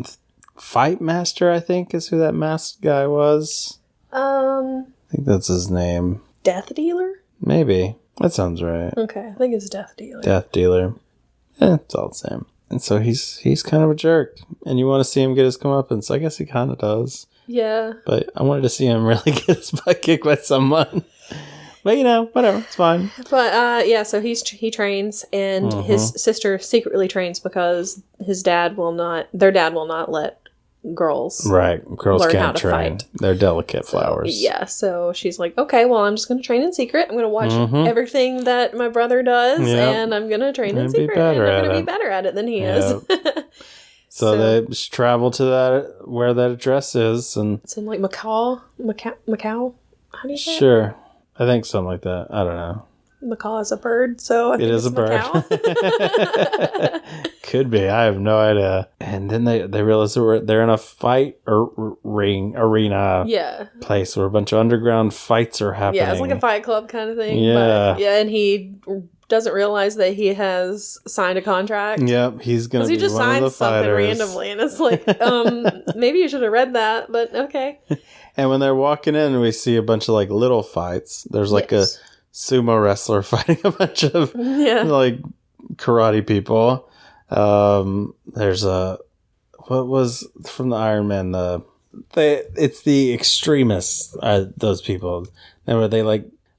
Fight Master, I think, is who that masked guy was. I think that's his name. Death Dealer? Maybe. That sounds right. Okay, I think it's Death Dealer. Death Dealer. It's all the same. And so he's kind of a jerk. And you want to see him get his comeuppance. I guess he kind of does. Yeah. But I wanted to see him really get his butt kicked by someone. But, whatever. It's fine. But, yeah, so he trains, and his sister secretly trains because their dad will not let girls girls can't train. Fight. They're delicate flowers. Yeah, so she's like, okay, well, I'm just going to train in secret. I'm going to watch everything that my brother does, and I'm going to train in secret, and I'm going to be better at it than he is. So they just travel to where that address is, and it's in like Macau. How do you say Sure. I think something like that. I don't know. Macaw is a bird, so I think it's a bird. Could be. I have no idea. And then they realize they're in a fight arena place where a bunch of underground fights are happening. Yeah, it's like a fight club kind of thing. Yeah. But, and he doesn't realize that he has signed a contract. Yep, he's going to be one of the fighters. He just signs something randomly, and it's like, maybe you should have read that, but okay. And when they're walking in, we see a bunch of like little fights. There's like a sumo wrestler fighting a bunch of like karate people. There's what was from the Iron Man? It's the extremists. Those people. Remember they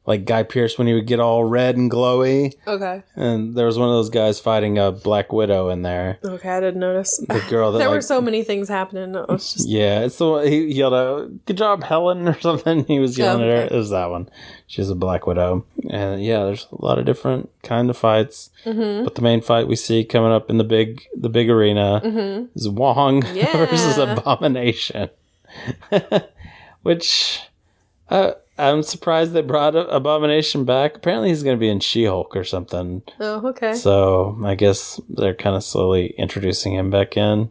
like Guy Pearce when he would get all red and glowy. Okay. And there was one of those guys fighting a Black Widow in there. Okay, I didn't notice. The girl that there were so many things happening. It was just... Yeah, it's the one he yelled out, "Good job, Helen," or something. He was yelling at her. It was that one. She's a Black Widow. And yeah, there's a lot of different kind of fights. But the main fight we see coming up in the big arena is Wong versus Abomination. Which I'm surprised they brought Abomination back. Apparently he's going to be in She-Hulk or something. Oh, okay. So I guess they're kind of slowly introducing him back in.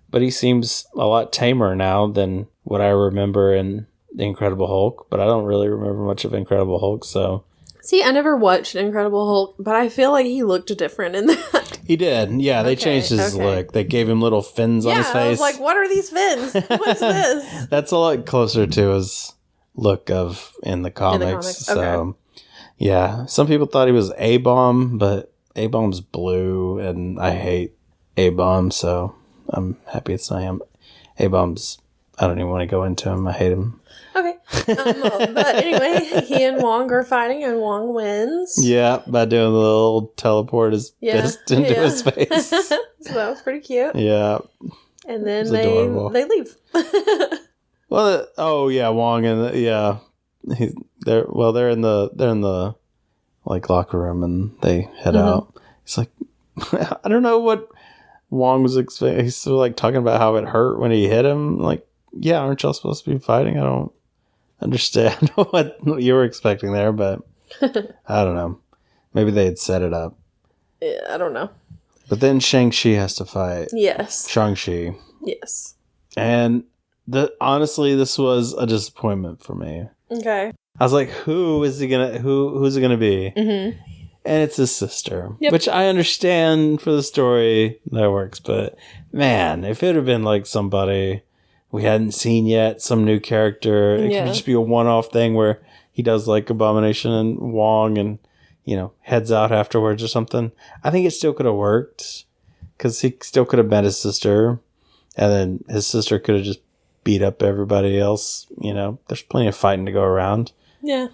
But he seems a lot tamer now than what I remember in The Incredible Hulk. But I don't really remember much of Incredible Hulk, so... See, I never watched Incredible Hulk, but I feel like he looked different in that. He did. Yeah, they changed his look. They gave him little fins on his face. I was like, what are these fins? What is this? That's a lot closer to his look of in the comics. So, yeah. Some people thought he was A-Bomb, but A-Bomb's blue, and I hate A-Bomb, so I'm happy it's not him. A-Bomb's... I don't even want to go into him. I hate him. Okay. But anyway, he and Wong are fighting, and Wong wins. Yeah, by doing the little teleport his fist into his face. So that was pretty cute. Yeah. And then they leave. Well, Wong and they're in the like locker room, and they head out. He's like, I don't know what Wong was expecting. He's sort of like talking about how it hurt when he hit him. Like, yeah, aren't y'all supposed to be fighting? I don't understand what you were expecting there, but I don't know. Maybe they had set it up. Yeah, I don't know. But then Shang-Chi has to fight. Yes. Shang-Chi. Yes. And honestly, this was a disappointment for me. Okay. I was like, who's it gonna be? Mm-hmm. And it's his sister, which I understand for the story that works. But man, if it had been like somebody we hadn't seen yet, some new character, it could just be a one-off thing where he does like Abomination and Wong and, heads out afterwards or something. I think it still could have worked. because he still could have met his sister, and then his sister could have just beat up everybody else. You know, there's plenty of fighting to go around. Yeah.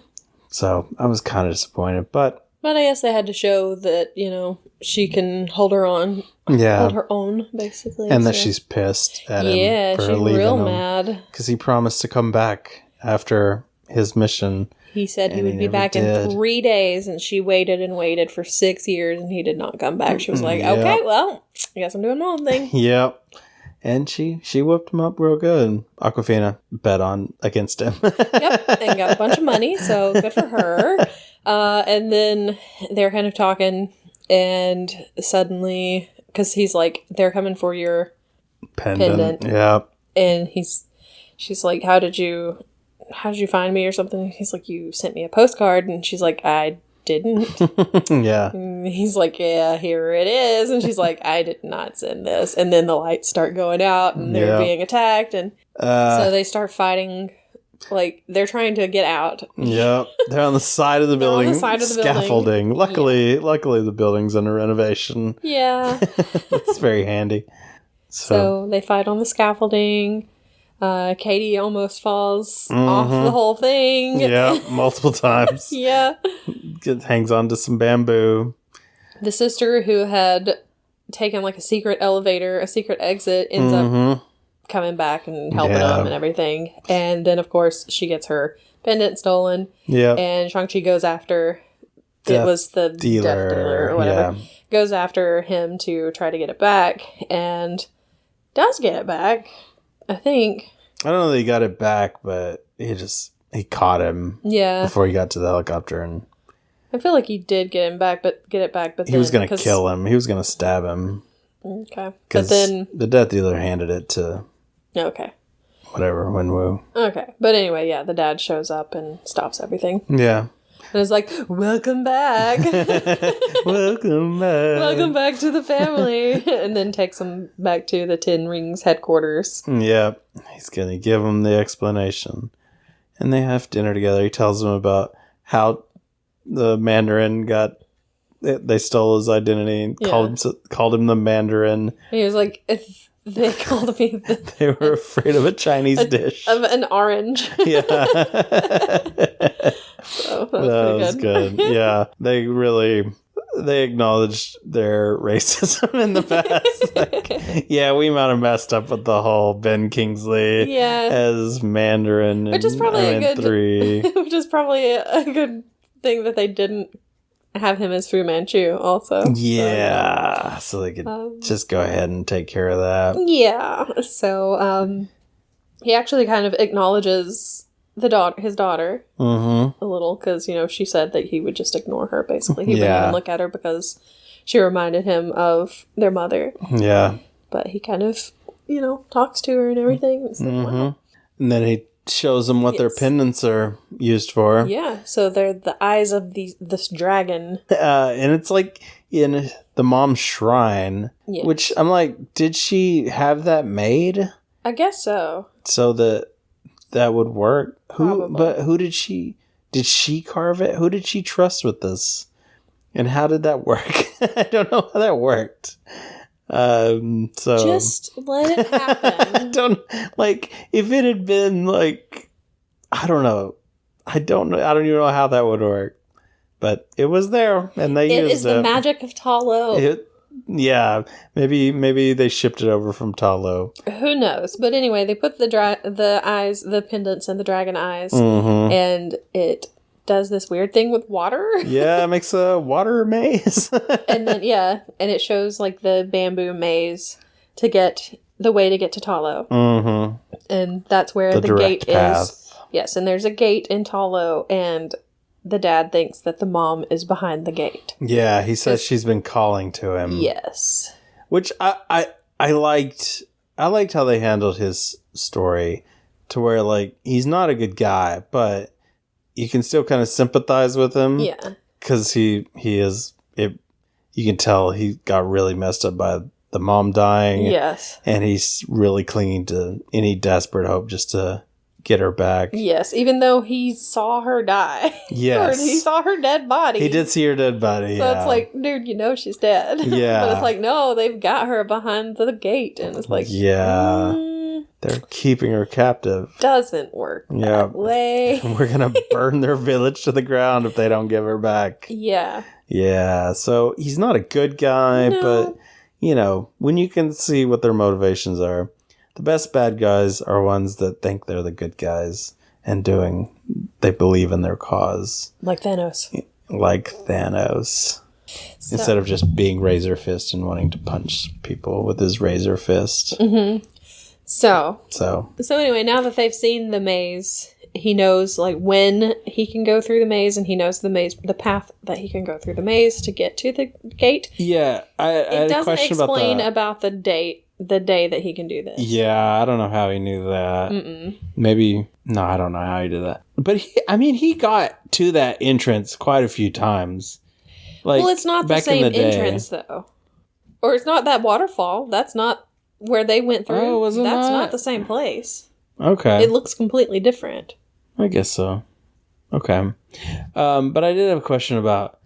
So I was kind of disappointed, but I guess they had to show that, you know, she can hold her own, basically. And that she's pissed at him for leaving him. Yeah, she's real mad. Because he promised to come back after his mission. He said he would be back in 3 days, and she waited and waited for 6 years, and he did not come back. She was like, okay, well, I guess I'm doing my own thing. Yep. And she whipped him up real good. Awkwafina bet on against him. Yep, and got a bunch of money, so good for her. And then they're kind of talking, and suddenly, because he's like, they're coming for your pendant. Yep. And she's like, how did you find me or something? He's like, you sent me a postcard. And she's like, I didn't. Yeah. And he's like, yeah, here it is. And she's like, I did not send this. And then the lights start going out, and they're being attacked. And so they start fighting. Like, they're trying to get out. Yep. They're on the side of the building. On the side of the scaffolding. Luckily the building's under renovation. Yeah. It's very handy. So they fight on the scaffolding. Katie almost falls off the whole thing. Yeah, multiple times. Yeah. Hangs onto some bamboo. The sister who had taken like a secret exit, ends up coming back and helping them and everything. And then, of course, she gets her pendant stolen. Yeah. And Shang-Chi goes after... It was the death dealer or whatever. Yeah. Goes after him to try to get it back. And does get it back, I think. I don't know that he got it back, but he caught him. Yeah. Before he got to the helicopter, and I feel like he did get it back, but he was going to kill him. He was going to stab him. Okay. But then the death dealer handed it to whatever, Wenwu. Okay. But anyway, yeah, the dad shows up and stops everything. Yeah. And it's like, welcome back. Welcome back. Welcome back to the family. And then takes him back to the Ten Rings headquarters. Yeah. He's going to give him the explanation. And they have dinner together. He tells them about how the Mandarin they stole his identity and called him the Mandarin. He was like, if they called me they were afraid of a Chinese dish. Of an orange. Yeah. So that was good. Yeah. They acknowledged their racism in the past. Like, yeah, we might have messed up with the whole Ben Kingsley as Mandarin. Which is probably which is probably a good thing that they didn't have him as Fu Manchu also. Yeah. So they could just go ahead and take care of that. Yeah. So he actually kind of acknowledges his daughter a little, because, you know, she said that he would just ignore her, basically. He wouldn't even look at her because she reminded him of their mother. Yeah. But he kind of, you know, talks to her and everything. It's like, wow. And then he shows them what their pendants are used for. Yeah, so they're the eyes of this dragon. And it's like in the mom's shrine, which I'm like, did she have that made? I guess so. So that would work. Who did she carve it? Who did she trust with this? And how did that work? I don't know how that worked. So just let it happen. I don't if it had been like, I don't know. I don't even know how that would work. But it was there, and they used it. It is the magic of Ta Lo. Yeah, maybe they shipped it over from Ta Lo. Who knows? But anyway, they put the eyes, the pendants, and the dragon eyes, and it does this weird thing with water. Yeah, it makes a water maze. And then and it shows like the bamboo maze to get to Ta Lo. And that's where the gate is. Yes, and there's a gate in Ta Lo, and the dad thinks that the mom is behind the gate. Yeah, he says she's been calling to him. Yes. Which I liked. I liked how they handled his story, to where like he's not a good guy, but you can still kind of sympathize with him. Yeah. Because he is. You can tell he got really messed up by the mom dying. Yes. And he's really clinging to any desperate hope just to get her back. Yes, even though he saw her die. Yes. Or he saw her dead body. He did see her dead body, So it's like, dude, you know she's dead. Yeah. But it's like, no, they've got her behind the gate. And it's like, they're keeping her captive. Doesn't work that way. We're going to burn their village to the ground if they don't give her back. Yeah. Yeah, so he's not a good guy, but, you know, when you can see what their motivations are, the best bad guys are ones that think they're the good guys and they believe in their cause. Like Thanos. So. Instead of just being razor fist and wanting to punch people with his razor fist. Mm-hmm. So anyway, now that they've seen the maze, he knows like when he can go through the maze, and he knows the path that he can go through the maze to get to the gate. Yeah, I had a question about that. It doesn't explain about the day that he can do this. Yeah, I don't know how he knew that. Maybe, no, I don't know how he did that. But he got to that entrance quite a few times. Like, well, it's not the same entrance though, or it's not that waterfall. That's not where they went through. Oh, was it That's not? not the same place. Okay, it looks completely different. I guess so. Okay, but I did have a question about: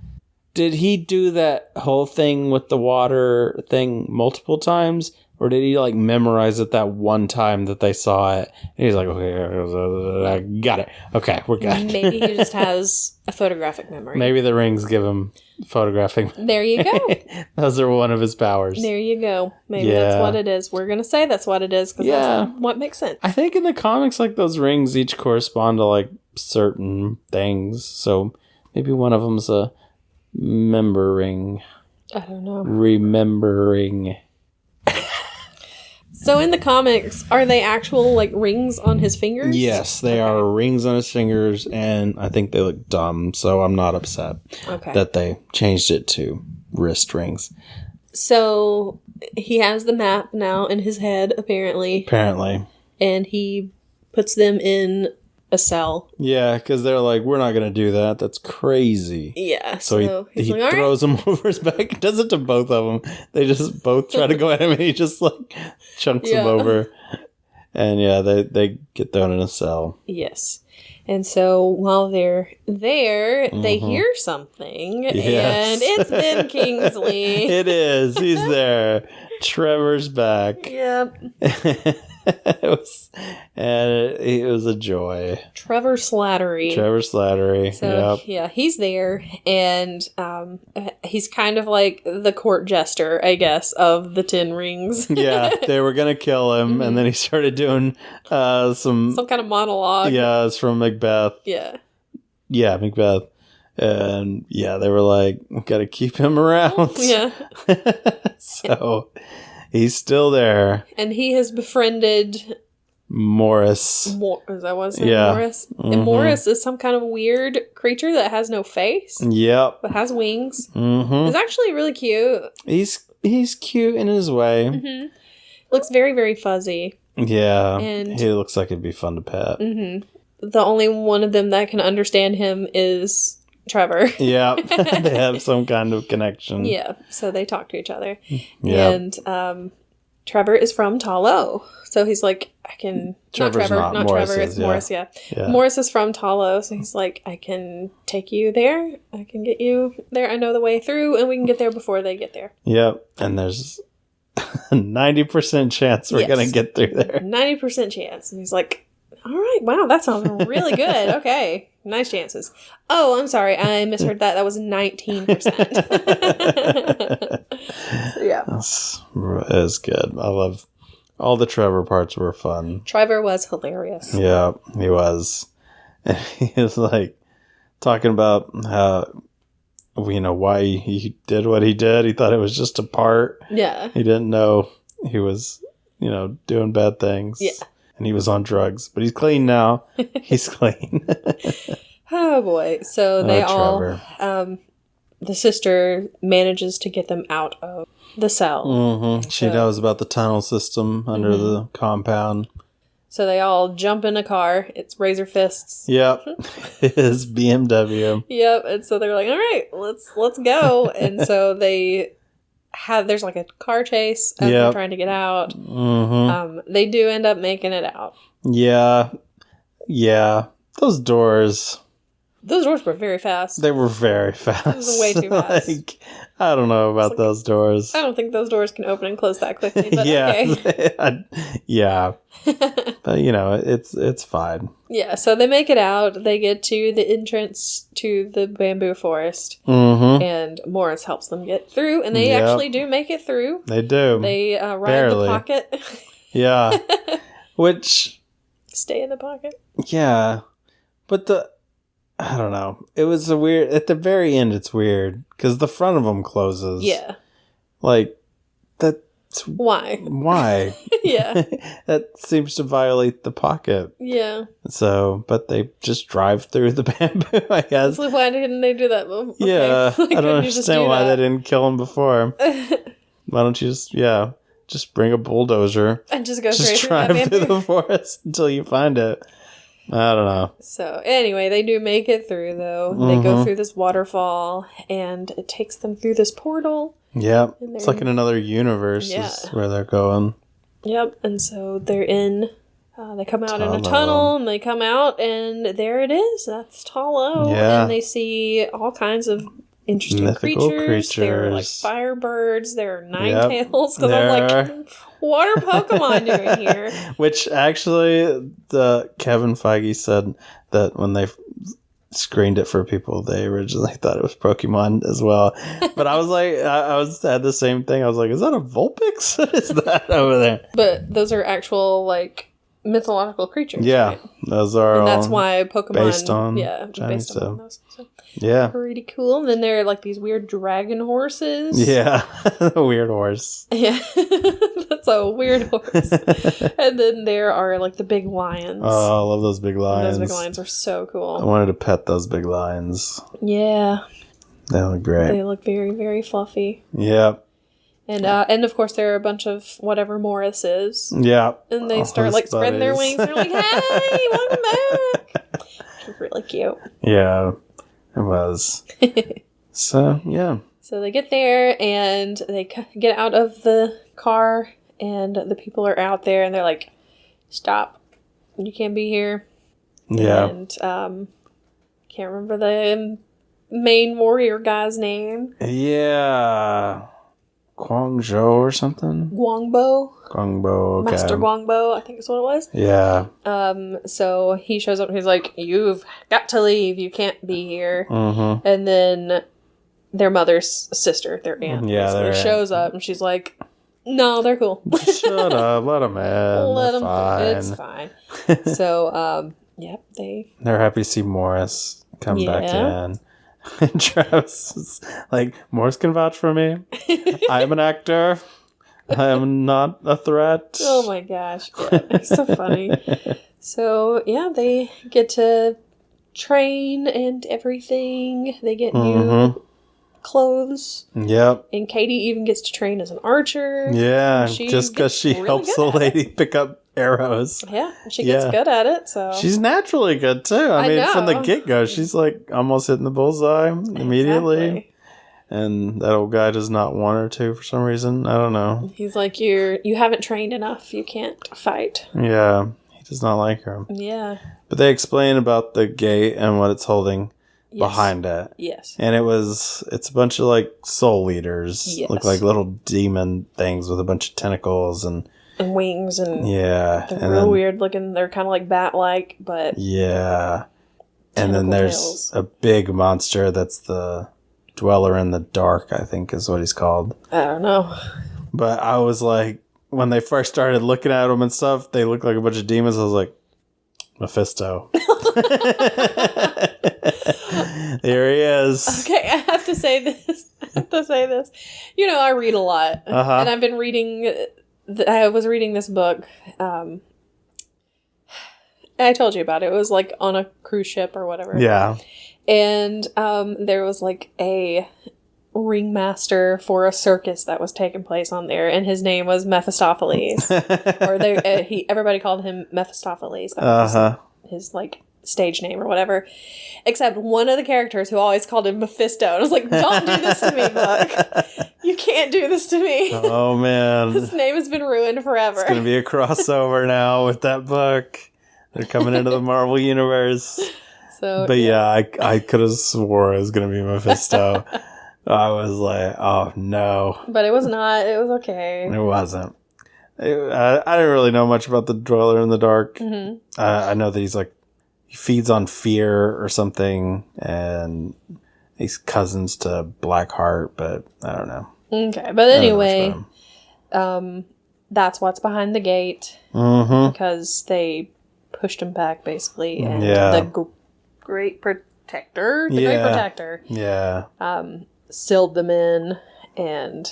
did he do that whole thing with the water thing multiple times? Or did he, like, memorize it that one time that they saw it? And he's like, okay, I got it. Okay, we're good. Maybe he just has a photographic memory. Maybe the rings give him photographing. There you go. Those are one of his powers. There you go. Maybe that's what it is. We're going to say that's what it is because that's what makes sense. I think in the comics, like, those rings each correspond to, like, certain things. So maybe one of them's a remembering. I don't know. Remembering. So in the comics, are they actual, like, rings on his fingers? Yes, they are rings on his fingers, and I think they look dumb, so I'm not upset that they changed it to wrist rings. So he has the map now in his head, apparently. And he puts them in a cell. Yeah, because they're like, we're not going to do that. That's crazy. Yeah. So he like, throws them over his back. Does it to both of them. They just both try to go at him, and he just, like, chunks them over. And, they get thrown in a cell. Yes. And so while they're there, they hear something. Yes. And it's Ben Kingsley. It is. He's there. Trevor's back. Yep. It was a joy. Trevor Slattery. So, he's there, and he's kind of like the court jester, I guess, of the 10 Rings. Yeah, they were gonna kill him, and then he started doing some kind of monologue. Yeah, it's from Macbeth. Yeah, Macbeth. And they were like, we gotta keep him around. Yeah. So he's still there. And he has befriended Morris. Is that what it's Morris? Mm-hmm. And Morris is some kind of weird creature that has no face. Yep. But has wings. Mm-hmm. He's actually really cute. He's cute in his way. Mm-hmm. Looks very, very fuzzy. Yeah. And he looks like it'd be fun to pet. Mm-hmm. The only one of them that can understand him is Trevor. Yeah. They have some kind of connection. Yeah. So they talk to each other. Yeah. And Trevor is from Talo. So he's like, Trevor's not Morris, Trevor, it's Morris, yeah. Morris is from Talo, so he's like, I can take you there. I can get you there. I know the way through, and we can get there before they get there. Yep. And there's a 90% chance we're going to get through there. 90% chance. And he's like, all right, wow, that sounds really good. Okay, nice chances. Oh, I'm sorry, I misheard that. That was 19%. So, yeah. That's good. I love all the Trevor parts were fun. Trevor was hilarious. Yeah, he was. And he was like talking about how, why he did what he did. He thought it was just a part. Yeah. He didn't know he was, doing bad things. Yeah. And he was on drugs, but he's clean now. He's clean. Oh boy. So they all, the sister manages to get them out of the cell. Mm-hmm. She knows about the tunnel system under the compound. So they all jump in a car. It's Razor Fists. Yep. His BMW. Yep. And so they're like, all right, let's go. And so there's like a car chase as they're trying to get out. Mm-hmm. They do end up making it out. Yeah. Yeah. Those doors were very fast. They were very fast. It was way too fast. Like, I don't know about those doors. I don't think those doors can open and close that quickly, but yeah. okay. Yeah. But, it's fine. Yeah, so they make it out. They get to the entrance to the bamboo forest. Mm-hmm. And Morris helps them get through. And they actually do make it through. They do. They ride the pocket. Yeah. Which... Stay in the pocket. Yeah. But I don't know. It was a weird... At the very end, it's weird. Because the front of them closes. Yeah. Like, that's... Why? Why? Yeah. That seems to violate the pocket. Yeah. So, but they just drive through the bamboo, I guess. So why didn't they do that? Okay. Yeah. I don't understand why they didn't kill him before. Why don't you just bring a bulldozer. And just go drive through the forest until you find it. I don't know. So, anyway, they do make it through, though. Mm-hmm. They go through this waterfall, and it takes them through this portal. Yep. It's like in another universe is where they're going. Yep. And so they're in... they come out in a tunnel, and they come out, and there it is. That's Talo. Yeah. And they see all kinds of interesting mythical creatures. There are like firebirds. There are Ninetales. Because I'm like, what are Pokemon doing here? Which actually, the Kevin Feige said that when they screened it for people, they originally thought it was Pokemon as well. But I was like, I had the same thing. I was like, is that a Vulpix? What is that over there? But those are actual like mythological creatures. Yeah, right? Those are. And that's why Pokemon based on those. So. Yeah, pretty cool. And then there are like these weird dragon horses. Yeah, a weird horse. Yeah, that's a weird horse. And then there are like the big lions. Oh, I love those big lions. Those big lions are so cool. I wanted to pet those big lions. Yeah, they look great. They look very, very fluffy. Yeah. And of course there are a bunch of whatever Morris is. Yeah. And they start like spreading their wings. They're like, "Hey, welcome back!" It's really cute. Yeah, it was. So yeah. So they get there and they get out of the car, and the people are out there, and they're like, "Stop! You can't be here." Yeah. And can't remember the main warrior guy's name. Yeah. Guangzhou or something? Guangbo, okay. Master Guangbo, I think is what it was. Yeah. So he shows up and he's like, "You've got to leave. You can't be here." Mm-hmm. And then their mother's sister, their aunt, shows up and she's like, "No, they're cool. Shut up. Let them in. Let them. Fine. It's fine." So, yep, they're happy to see Morris come back in. And Travis is like, Morris can vouch for me. I am an actor. I am not a threat. Oh my gosh. Yeah, it's so funny. So, yeah, they get to train and everything. They get new clothes. Yep. And Katie even gets to train as an archer. Yeah, just because she helps the lady pick up arrows. Yeah, she gets good at it, so... She's naturally good, too. I mean, from the get-go, she's, like, almost hitting the bullseye immediately. Exactly. And that old guy does not want her to for some reason. I don't know. He's like, you haven't trained enough. You can't fight. Yeah, he does not like her. Yeah. But they explain about the gate and what it's holding behind it. Yes. And it's a bunch of, like, soul eaters. Yes. Look like little demon things with a bunch of tentacles and wings and they're real weird looking. They're kind of like bat-like, but and then there's a big monster that's the Dweller in the Dark, I think is what he's called. I don't know, but I was like, when they first started looking at him and stuff, they looked like a bunch of demons. I was like, Mephisto. There he is. Okay, I have to say this. I read a lot, and I've been reading. I was reading this book. I told you about it. It was like on a cruise ship or whatever. Yeah. And there was like a ringmaster for a circus that was taking place on there, and his name was Mephistopheles. Or everybody called him Mephistopheles. That was his like stage name or whatever. Except one of the characters who always called him Mephisto. And I was like, "Don't do this to me, book. You can't do this to me." Oh man. His name has been ruined forever. It's gonna be a crossover now with that book. They're coming into the Marvel universe. So, but I could have swore it was going to be Mephisto. I was like, oh no. But it was not. It was okay. It wasn't. I didn't really know much about the Dweller in the Dark. Mm-hmm. I know that he feeds on fear or something, and he's cousins to Blackheart, but I don't know. Okay, but anyway, that's what's behind the gate, because they pushed him back, basically, and the Great Protector, sealed them in, and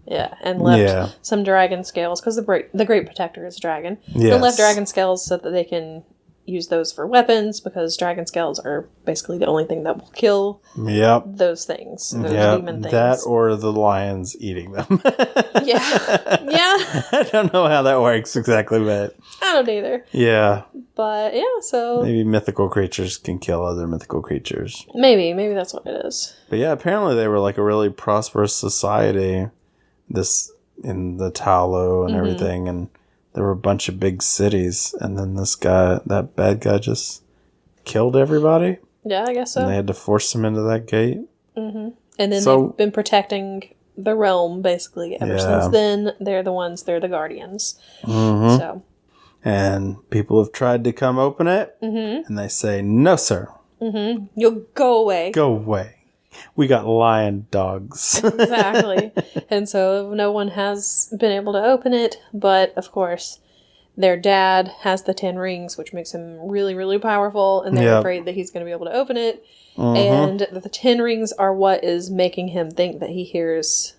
left some dragon scales, because the Great Protector is a dragon. Yes. They left dragon scales so that they can use those for weapons, because dragon scales are basically the only thing that will kill those things, those demon things. That or the lions eating them. Yeah. I don't know how that works exactly, but I don't either. Yeah. But so maybe mythical creatures can kill other mythical creatures. Maybe that's what it is. But yeah, apparently they were like a really prosperous society. This in the Talo and everything, and there were a bunch of big cities, and then that bad guy just killed everybody. Yeah, I guess so. And they had to force him into that gate. Mm-hmm. And then they've been protecting the realm, basically, ever since then. They're the guardians. Mm-hmm. So. And people have tried to come open it, and they say, no, sir. Mm-hmm. You'll go away. Go away. We got lion dogs. Exactly. And so no one has been able to open it, but of course their dad has the 10 rings, which makes him really, really powerful, and they're afraid that he's going to be able to open it. And the 10 rings are what is making him think that he hears.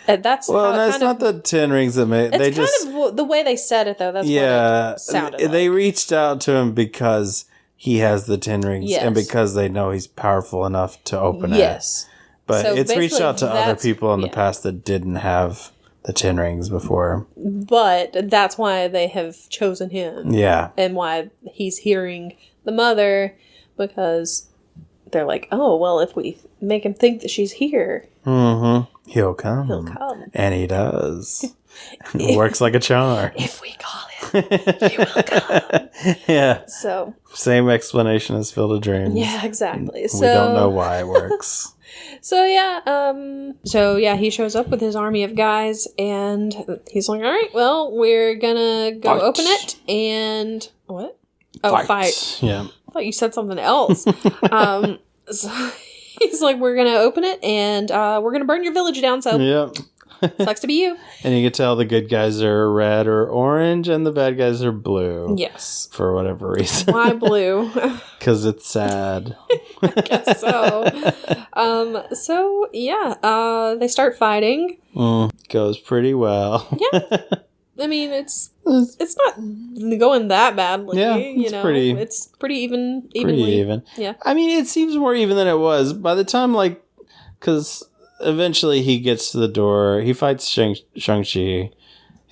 And that's not the 10 rings that made. They just the way they said it, though. That's what it sounded like. They reached out to him because he has the 10 rings, and because they know he's powerful enough to open it. Yes. But so it's reached out to other people in the past that didn't have the 10 rings before. But that's why they have chosen him. Yeah. And why he's hearing the mother, because they're like, oh, well, if we make him think that she's here, he'll come. And he does. It works like a charm. If we call him, he will come. Yeah. So. Same explanation as Field of Dreams. Yeah, exactly. We don't know why it works. So he shows up with his army of guys, and he's like, all right, well, we're gonna go open it, and what? Oh, fight. Yeah. I thought you said something else. So he's like, we're gonna open it, and we're gonna burn your village down, so sucks to be you. And you can tell the good guys are red or orange, and the bad guys are blue. Yes. For whatever reason. Why blue? Because it's sad. I guess so. They start fighting. Goes pretty well. Yeah. I mean, it's not going that badly. Yeah, it's pretty evenly. Pretty even. Yeah. I mean, it seems more even than it was by the time, because eventually he gets to the door. He fights Shang-Chi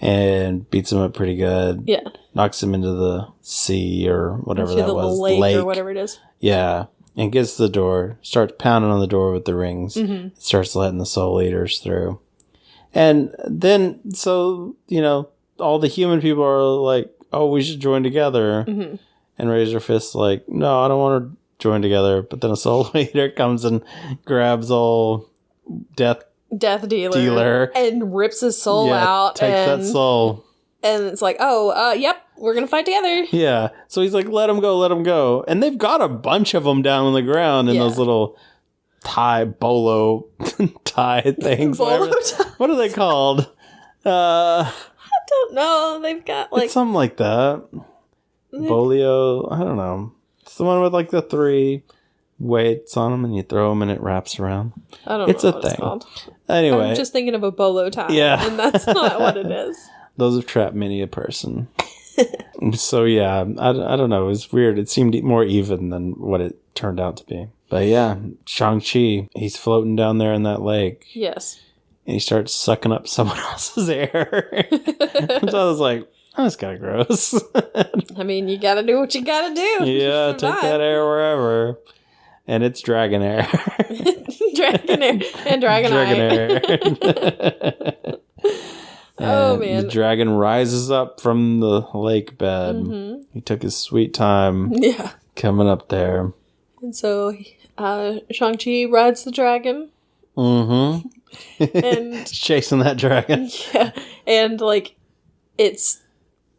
and beats him up pretty good. Yeah. Knocks him into the sea or whatever that was. Lake or whatever it is. Yeah. And gets to the door, starts pounding on the door with the rings, starts letting the Soul Eaters through. And then, all the human people are like, oh, we should join together. And Razorfist's like, no, I don't want to join together. But then a Soul Eater comes and grabs all Death Dealer and rips his soul out. Takes that soul. And it's like, yep, we're going to fight together. Yeah. So he's like, let him go. And they've got a bunch of them down on the ground in those little bolo tie things. Bolo ties. What are they called? I don't know. They've got it's something like that. Bolio. I don't know. It's the one with the 3 weights on them and you throw them and it wraps around. I don't know. It's a thing. It's called. Anyway. I'm just thinking of a bolo tie. Yeah. And that's not what it is. Those have trapped many a person. So yeah, I don't know. It was weird. It seemed more even than what it turned out to be. But yeah, Shang-Chi, he's floating down there in that lake. Yes. And he starts sucking up someone else's air. So I was like, oh, that's kind of gross. I mean, you got to do what you got to do. Yeah, take that air wherever. And it's dragon air. Dragon air and dragon air. Oh, man. The dragon rises up from the lake bed. Mm-hmm. He took his sweet time coming up there. And so Shang-Chi rides the dragon. Mm-hmm. And chasing that dragon. Yeah. And, like, its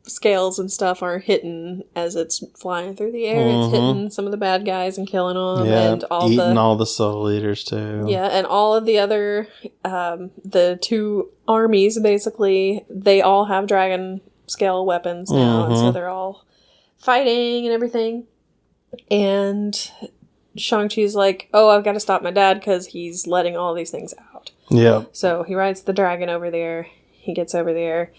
scales and stuff are hitting as it's flying through the air. It's hitting some of the bad guys and killing them. Yeah, and eating all the soul eaters, too. Yeah, and all of the other, the two armies, basically, they all have dragon scale weapons now. And so they're all fighting and everything. And Shang-Chi's like, oh, I've got to stop my dad because he's letting all these things out. Yeah. So he rides the dragon over there. He gets over there.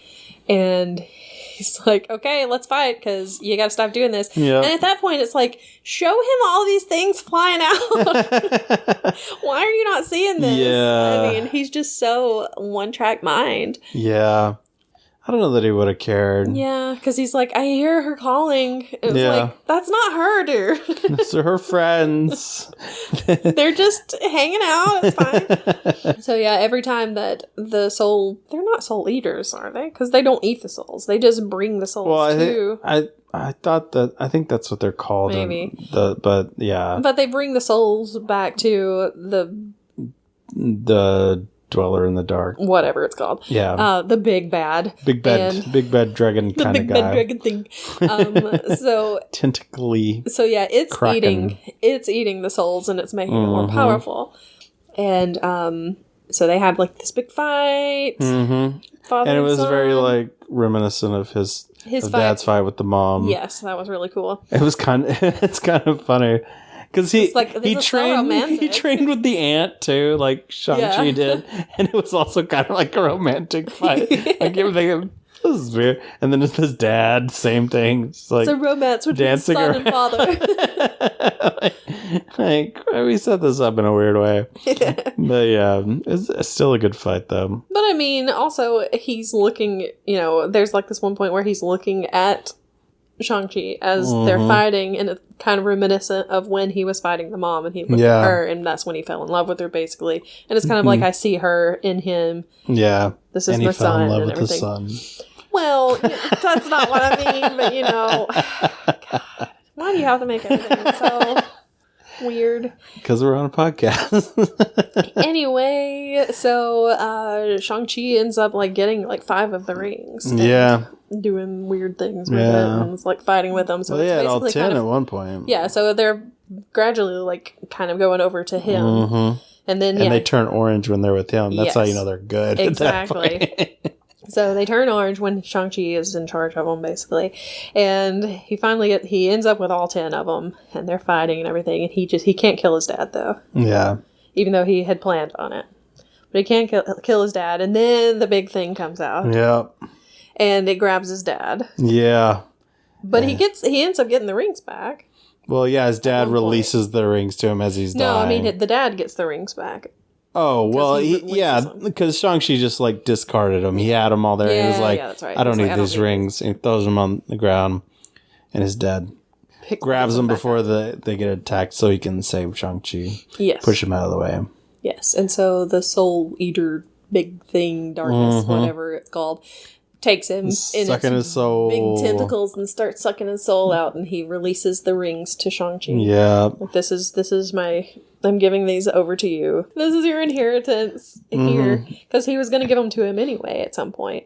And he's like, okay, let's fight because you got to stop doing this. Yeah. And at that point, it's like, show him all these things flying out. Why are you not seeing this? Yeah. I mean, he's just so one-track mind. Yeah. I don't know that he would have cared. Yeah, because he's like, I hear her calling. It was like, that's not her, dude. Those are her friends. They're just hanging out. It's fine. So yeah, every time that the soul... They're not soul eaters, are they? Because they don't eat the souls. They just bring the souls to... I think that's what they're called. Maybe. But yeah. But they bring the souls back to the Dweller in the Dark. Whatever it's called. Yeah. The big bad. Big bad dragon kind of guy. The big bad dragon thing. So tentacly. So yeah, it's eating the souls and it's making it more powerful. And so they had like this big fight. Father and it was very like reminiscent of his dad's fight with the mom. Yes, that was really cool. It was it's kind of funny. Because he trained with the ant too, like Shang-Chi did, and it was also kind of like a romantic fight. Like this is weird. And then it's his dad, same thing. It's like a romance between son and father. like we set this up in a weird way, but yeah, it's still a good fight though. But I mean, also he's looking. You know, there's like this one point where he's looking at Shang-Chi as they're fighting, and it's kind of reminiscent of when he was fighting the mom and he looked at her, and that's when he fell in love with her, basically. And it's kind of like, I see her in him. Yeah. This is my son and everything. Well, that's not what I mean, but you know, God, why do you have to make everything so weird? Because we're on a podcast. Anyway, so Shang-Chi ends up like getting like 5 of the rings. Yeah. Doing weird things with it and was like fighting with them. So it's basically all 10 at one point. Yeah, so they're gradually like kind of going over to him. And then they turn orange when they're with him. That's how you know they're good. Exactly. So they turn orange when Shang-Chi is in charge of them, basically. And he ends up with all 10 of them, and they're fighting and everything, and he can't kill his dad, though. Yeah. Even though he had planned on it. But he can't kill his dad, and then the big thing comes out. Yeah. And it grabs his dad. Yeah. But he ends up getting the rings back. Well, yeah, his dad releases the rings to him as he's dying. No, I mean, the dad gets the rings back. Oh, well, because Shang-Chi just, like, discarded them. He had them all there. He was like, that's right. I don't need these rings. And he throws them on the ground. And his dad grabs them before they get attacked so he can save Shang-Chi. Yes. Push him out of the way. Yes, and so the Soul Eater big thing, darkness, whatever it's called, takes him sucking his soul, big tentacles, and starts sucking his soul out, and he releases the rings to Shang-Chi. Yeah, like, this is my. I'm giving these over to you. This is your inheritance here, because he was going to give them to him anyway at some point.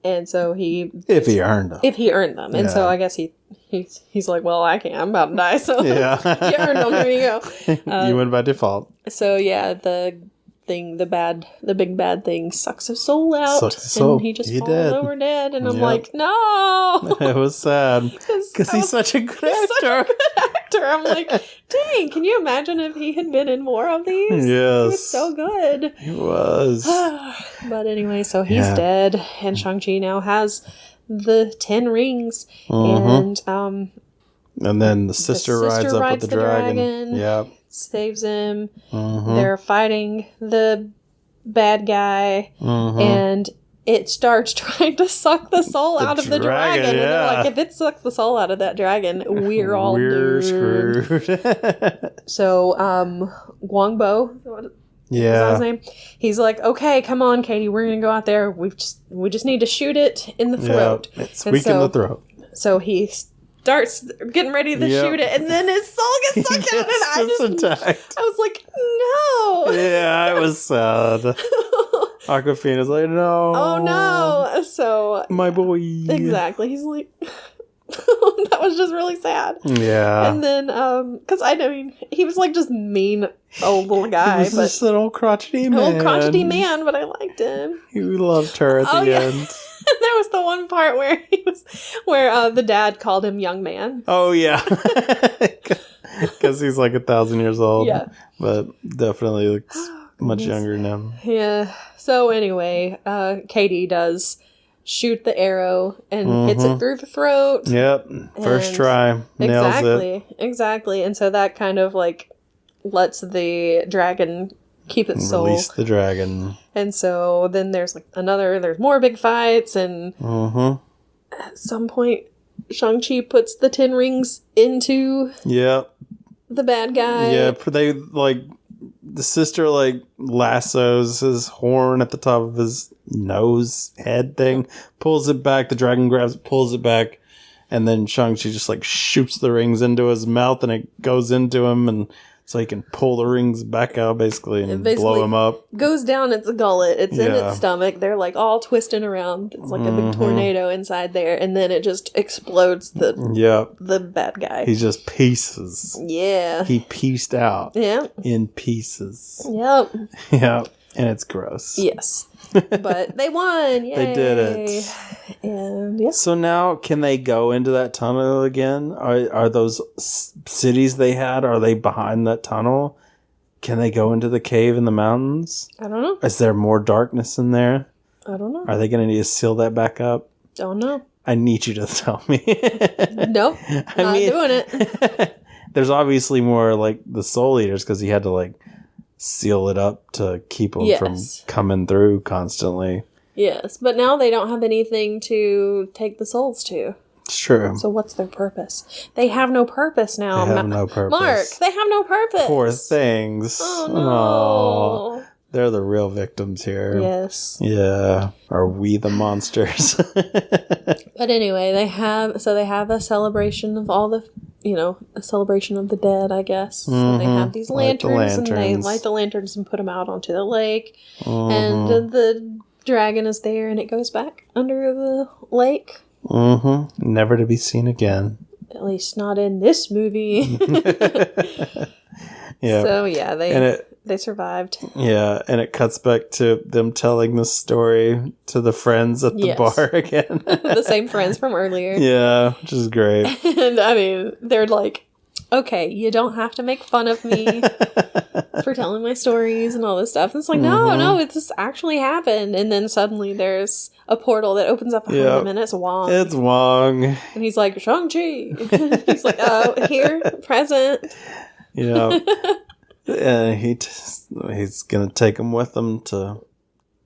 And so if he earned them, and so I guess he's like, well, I can't. I'm about to die, so you earned them. Here you go. You went by default. So yeah, the big bad thing sucks his soul out, and he just falls over dead. And I'm like, no. It was sad because he's such a good actor. I'm like, dang, can you imagine if he had been in more of these? Yes, he was so good. He was. But anyway, so he's dead, and Shang-Chi now has the 10 rings, and then the sister rides up with the dragon. Yeah. Saves him. They're fighting the bad guy, and it starts trying to suck the soul out of the dragon. And they're like, if it sucks the soul out of that dragon, we're screwed. So, Guangbo, Yeah. Is that his name? He's like, okay, come on, Katie, we're gonna go out there. We just need to shoot it in the throat. Yeah, it's weak in the throat. So he starts getting ready to shoot it, and then his soul gets sucked out, and I was like, no. Yeah, I was sad. Awkwafina's like, no. Oh no. So my boy. Exactly. He's like, that was just really sad. Yeah. And then, because I mean, he was like just mean old little guy. He was just an old crotchety man. Old crotchety man, but I liked him. He loved her at the end. There was the one part where the dad called him young man. Oh yeah. Because he's like 1,000 years old. Yeah. But definitely looks much younger now. Yeah. So anyway, Katie does shoot the arrow and hits it through the throat. Yep. First try. Nails it. Exactly. And so that kind of like lets the dragon keep its soul. Release the dragon. And so then there's more big fights, and at some point Shang-Chi puts the 10 rings into the bad guy. Yeah, they like the sister like lassos his horn at the top of his nose head thing, pulls it back, the dragon grabs it, pulls it back, and then Shang-Chi just like shoots the rings into his mouth, and it goes into him, and so he can pull the rings back out basically and blow him up. Goes down its gullet. It's in its stomach. They're like all twisting around. It's like a big tornado inside there, and then it just explodes the bad guy. He just pieces. Yeah. He pieced out. Yeah. In pieces. Yep. Yep. And it's gross. Yes. But they won. Yay. They did it. And So now, can they go into that tunnel again? Are those cities they had, are they behind that tunnel? Can they go into the cave in the mountains? I don't know. Is there more darkness in there? I don't know. Are they going to need to seal that back up? Don't know. I need you to tell me. Nope. Not doing it. There's obviously more like the Soul Eaters, because he had to like seal it up to keep them from coming through constantly. Yes, but now they don't have anything to take the souls to. It's true. So what's their purpose? They have no purpose now. They have no purpose. Mark, they have no purpose. Poor things. Oh, no. Aww. They're the real victims here. Yes. Yeah. Are we the monsters? But anyway, they have a celebration of all the, a celebration of the dead, I guess. So they have these lanterns, and they light the lanterns and put them out onto the lake. And the dragon is there, and it goes back under the lake. Never to be seen again. At least not in this movie. Yeah. So yeah, they survived. Yeah, and it cuts back to them telling the story to the friends at the bar again. The same friends from earlier. Yeah, which is great. And I mean, they're like, okay, you don't have to make fun of me for telling my stories and all this stuff. And it's like, no, this actually happened. And then suddenly there's a portal that opens up behind him, and it's Wong. It's Wong. And he's like, Shang-Chi. He's like, oh, here, present. Yeah. And he's going to take him with him to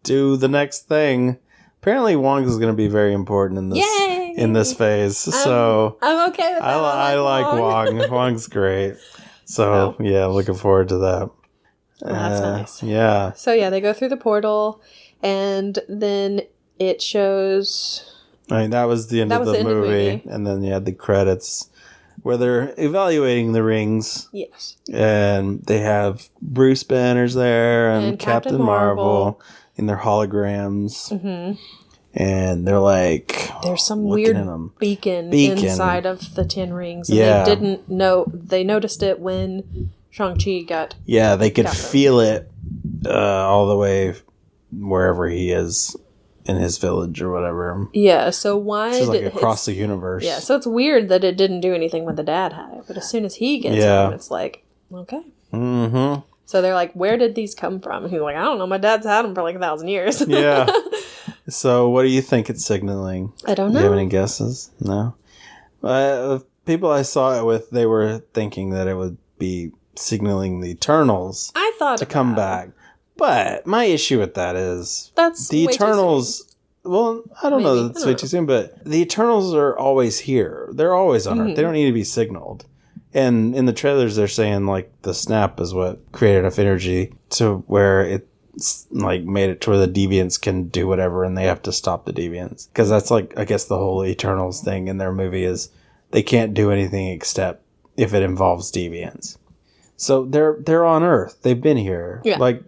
do the next thing. Apparently Wong is going to be very important in this phase. So I'm okay with that. I like Wong. Wong's great. So yeah, looking forward to that. Well, that's nice. Yeah. So yeah, they go through the portal, and then it shows. I mean, that was the end of the movie. And then you had the credits where they're evaluating the rings. Yes. And they have Bruce Banner's there and Captain Marvel in their holograms. And they're like, there's some weird beacon inside of the 10 rings. And they didn't know. They noticed it when Shang-Chi got. Yeah, they could feel it all the way wherever he is in his village or whatever. Yeah, so why it's like across the universe. Yeah, so it's weird that it didn't do anything when the dad had it, but as soon as he gets him, it's like, okay. So they're like, where did these come from? And he's like, I don't know, my dad's had them for like 1,000 years. Yeah. So what do you think it's signaling? I don't know. Do you have any guesses? No? People I saw it with, they were thinking that it would be signaling the Eternals to come back. But my issue with that is the Eternals. Well, I don't know. That's way too soon. But the Eternals are always here. They're always on Earth. They don't need to be signaled. And in the trailers, they're saying, like, the snap is what created enough energy to where it's, like, made it to where the deviants can do whatever and they have to stop the deviants. Because that's, like, I guess the whole Eternals thing in their movie is they can't do anything except if it involves deviants. So they're on Earth. They've been here. Yeah. Like,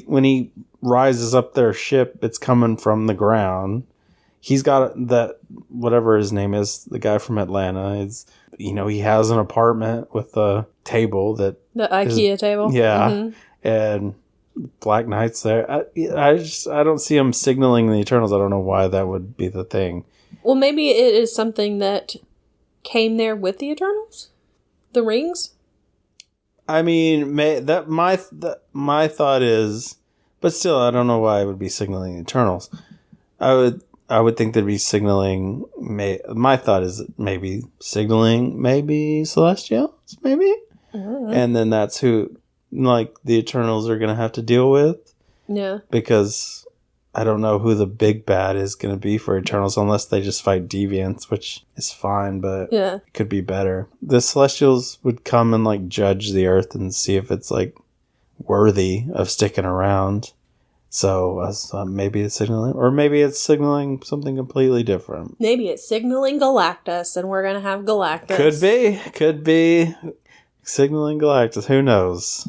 when he rises up their ship, it's coming from the ground. He's got that, whatever his name is, the guy from Atlanta. It's, you know, he has an apartment with a table that... The IKEA table? Yeah. Mm-hmm. And Black Knight's there. I don't see him signaling the Eternals. I don't know why that would be the thing. Well, maybe it is something that came there with the Eternals? The rings? I mean, my thought is... But still, I don't know why it would be signaling the Eternals. I would think they'd be signaling... My thought is maybe signaling Celestials, maybe? And then that's who, like, the Eternals are going to have to deal with. Yeah. Because I don't know who the big bad is going to be for Eternals unless they just fight Deviants, which is fine, but it could be better. The Celestials would come and, like, judge the Earth and see if it's, like, worthy of sticking around. So maybe it's signaling, or maybe it's signaling something completely different. Maybe it's signaling Galactus, and we're gonna have Galactus. Could be signaling Galactus. Who knows?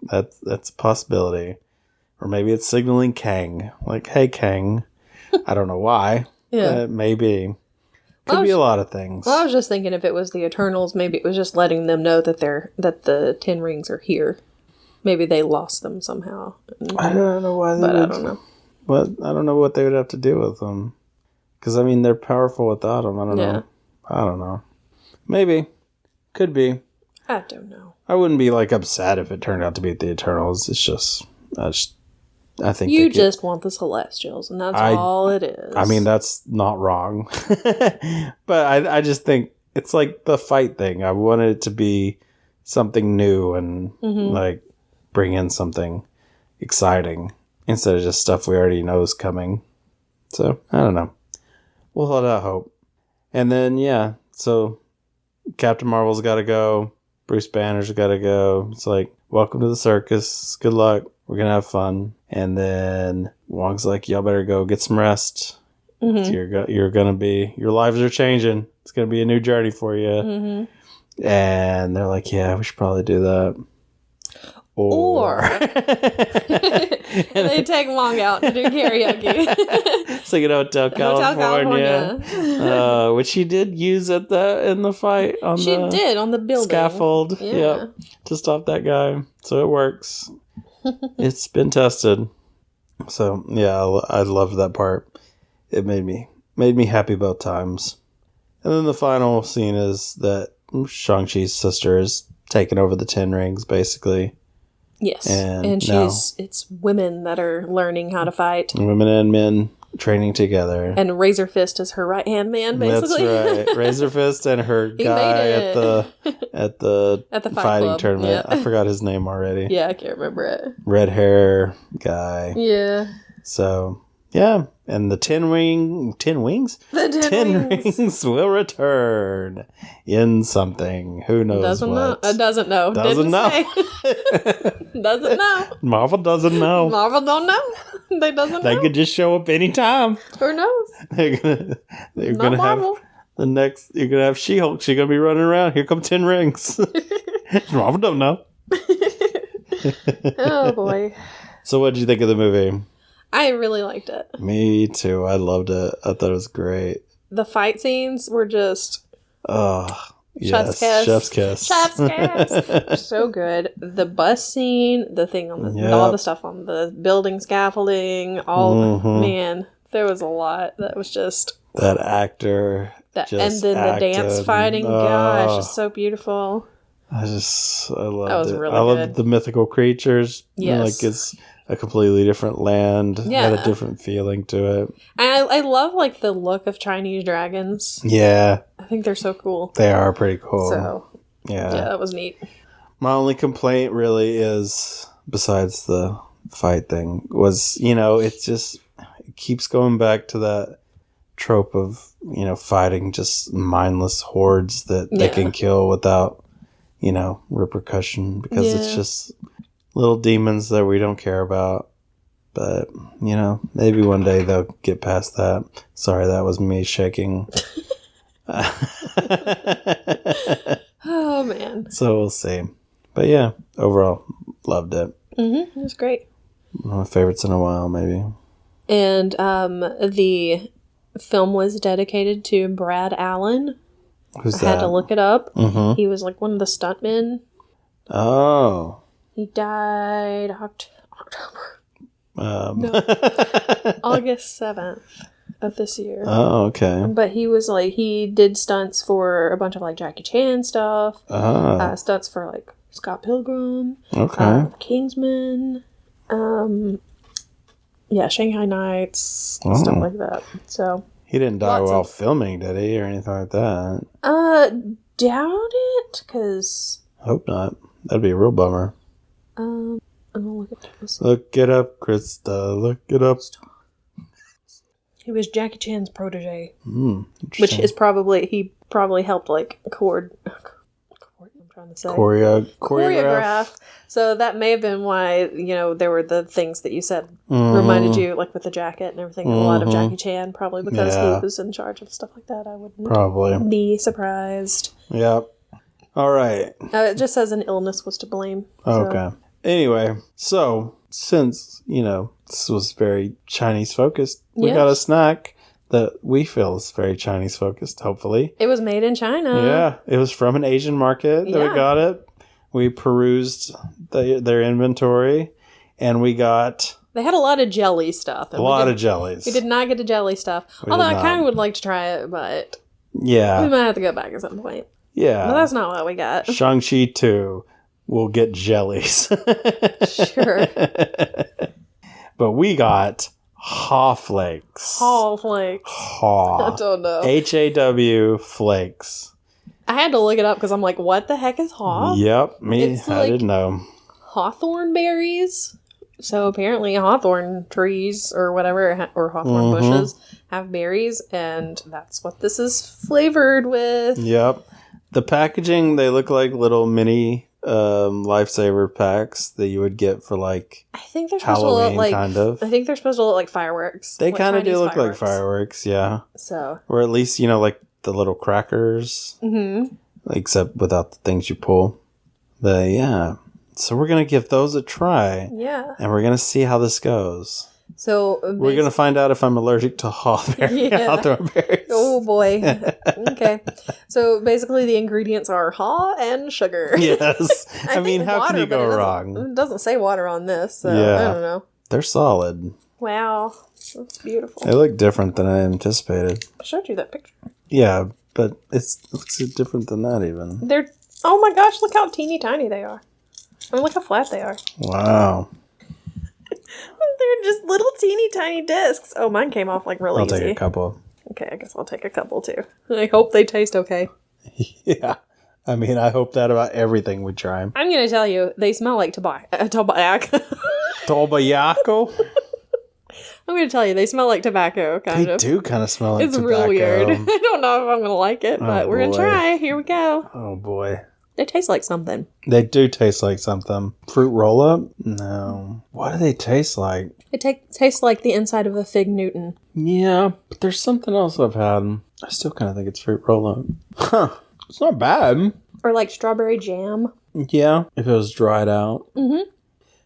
That's a possibility. Or maybe it's signaling Kang. Like, hey, Kang. I don't know why. Maybe. Could be a lot of things. Well, I was just thinking if it was the Eternals, maybe it was just letting them know that the 10 rings are here. Maybe they lost them somehow. I don't know why they would. I don't know. But I don't know what they would have to do with them. Because, I mean, they're powerful without them. I don't know. I don't know. Maybe. Could be. I don't know. I wouldn't be, like, upset if it turned out to be the Eternals. It's just... I think you just want the Celestials, and that's all it is. I mean, that's not wrong. But I just think it's like the fight thing. I wanted it to be something new and, like... bring in something exciting instead of just stuff we already know is coming. So, I don't know. We'll hold out hope. And then, so Captain Marvel's got to go. Bruce Banner's got to go. It's like, welcome to the circus. Good luck. We're going to have fun. And then Wong's like, y'all better go get some rest. You're going to be, your lives are changing. It's going to be a new journey for you. And they're like, yeah, we should probably do that. Or they take Wong out to do karaoke. Singing Hotel California. Which she did use in the fight on the building scaffold. Yeah, to stop that guy. So it works. It's been tested. So I loved that part. It made me happy both times. And then the final scene is that Shang-Chi's sister is taking over the 10 rings, basically. Yes, and it's women that are learning how to fight. Women and men training together. And Razor Fist is her right-hand man, basically. That's right. Razor Fist and her guy at the fighting club. tournament. I forgot his name already. Yeah, I can't remember it. Red hair guy. Yeah. So, yeah. And the 10 rings? The 10 rings will return in something. Who knows doesn't what? Know. Doesn't know. Doesn't know. Doesn't know. Marvel doesn't know. Marvel don't know. They doesn't know. They could just show up anytime. Who knows? They're gonna Marvel. Have the next. You're gonna have She-Hulk. She's gonna be running around. Here come 10 rings. Marvel don't know. Oh boy. So what did you think of the movie? I really liked it. Me too. I loved it. I thought it was great. The fight scenes were just... Chef's kiss. Chef's kiss. So good. The bus scene, the thing on all the stuff on the building scaffolding, man, there was a lot. That was just... That actor and then the dance fighting, gosh, it's so beautiful. I loved that was it. Really I good. loved the mythical creatures. Yes. Like it's a completely different land. Yeah. Had a different feeling to it. And I love like the look of Chinese dragons. Yeah. I think they're so cool. They are pretty cool. So yeah, that was neat. My only complaint really is, besides the fight thing, was, it keeps going back to that trope of, fighting just mindless hordes that they can kill without repercussion because it's just little demons that we don't care about. But, maybe one day they'll get past that. Sorry, that was me shaking. Oh, man. So we'll see. But yeah, overall, loved it. It was great. One of my favorites in a while, maybe. And the film was dedicated to Brad Allen. Who's that? I had to look it up. Mm-hmm. He was like one of the stuntmen. Oh. He died October. No. August 7th of this year. Oh, okay. But he was he did stunts for a bunch of Jackie Chan stuff. Stunts for Scott Pilgrim. Okay. Kingsman. Shanghai Nights. Stuff like that. So. He didn't die while filming, did he? Or anything like that? Doubt it, because... Hope not. That'd be a real bummer. I'm gonna look at this. Look it up, Krista. Look it up. He was Jackie Chan's protege. Which is he probably helped choreograph. So that may have been why, there were the things that you said reminded you, with the jacket and everything, a lot of Jackie Chan, probably because he was in charge of stuff like that. I wouldn't be surprised. Yep. All right. It just says an illness was to blame. Okay. So. Anyway, so since, this was very Chinese focused, we got a snack that we feel is very Chinese focused, hopefully. It was made in China. Yeah. It was from an Asian market that we got it. We perused their inventory, and we got... They had a lot of jelly stuff. A lot of jellies. We did not get the jelly stuff. Although I kind of would like to try it, but... Yeah. We might have to go back at some point. Yeah. But that's not what we got. Shang-Chi 2 will get jellies. Sure. But we got Haw Flakes. Haw Flakes. Haw. I don't know. Haw Flakes. I had to look it up because I'm like, what the heck is haw? Yep, I didn't know. Hawthorn berries. So apparently hawthorn trees or whatever, or hawthorn bushes have berries, and that's what this is flavored with. Yep. The packaging, they look like little mini lifesaver packs that you would get for I think they're supposed Halloween, to look like kind of. I think they're supposed to look like fireworks. They kind of do look like fireworks, yeah. So, or at least the little crackers, except without the things you pull. But yeah, so we're gonna give those a try. Yeah, and we're gonna see how this goes. So we're gonna find out if I'm allergic to hawthorn berries. Oh boy. Okay. So basically, the ingredients are haw and sugar. Yes. I mean, how can you go wrong? It doesn't say water on this, so I don't know. They're solid. Wow, that's beautiful. They look different than I anticipated. I showed you that picture. Yeah, but it looks different than that even. They're, oh my gosh, look how teeny tiny they are. I mean, look how flat they are. Wow. They're just little teeny tiny discs. Oh, mine came off really easy. I'll take a couple. Okay, I guess I'll take a couple too. I hope they taste okay. Yeah. I mean, I hope that about everything we try. I'm going to tell you, they smell like tobacco. Tobacco? I'm going to tell you, they smell like tobacco, kind of. They do kind of smell like tobacco. It's real weird. I don't know if I'm going to like it, but we're going to try. Here we go. Oh, boy. They taste like something. They do taste like something. Fruit roll-up? No. What do they taste like? It tastes like the inside of a Fig Newton. Yeah, but there's something else I've had. I still kind of think it's fruit roll-up. Huh. It's not bad. Or like strawberry jam. Yeah, if it was dried out. Mm-hmm.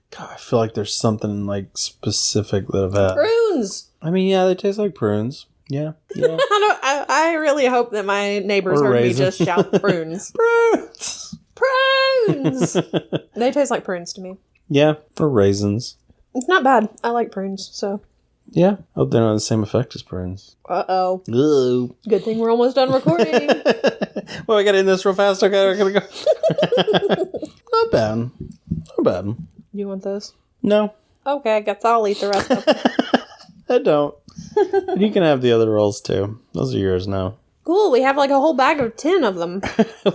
God, I feel like there's something specific that I've had. Prunes! I mean, yeah, they taste like prunes. Yeah. I really hope that my neighbors heard me just shout prunes. Prunes! Prunes! They taste like prunes to me. Yeah, or raisins. It's not bad. I like prunes, so. Yeah, I hope they don't have the same effect as prunes. Uh-oh. Ooh. Good thing we're almost done recording. Well, I got to end this real fast. Okay, we're going to go. Not bad. Not bad. You want those? No. Okay, I guess I'll eat the rest of them. I don't. You can have the other rolls, too. Those are yours now. Cool, we have a whole bag of 10 of them.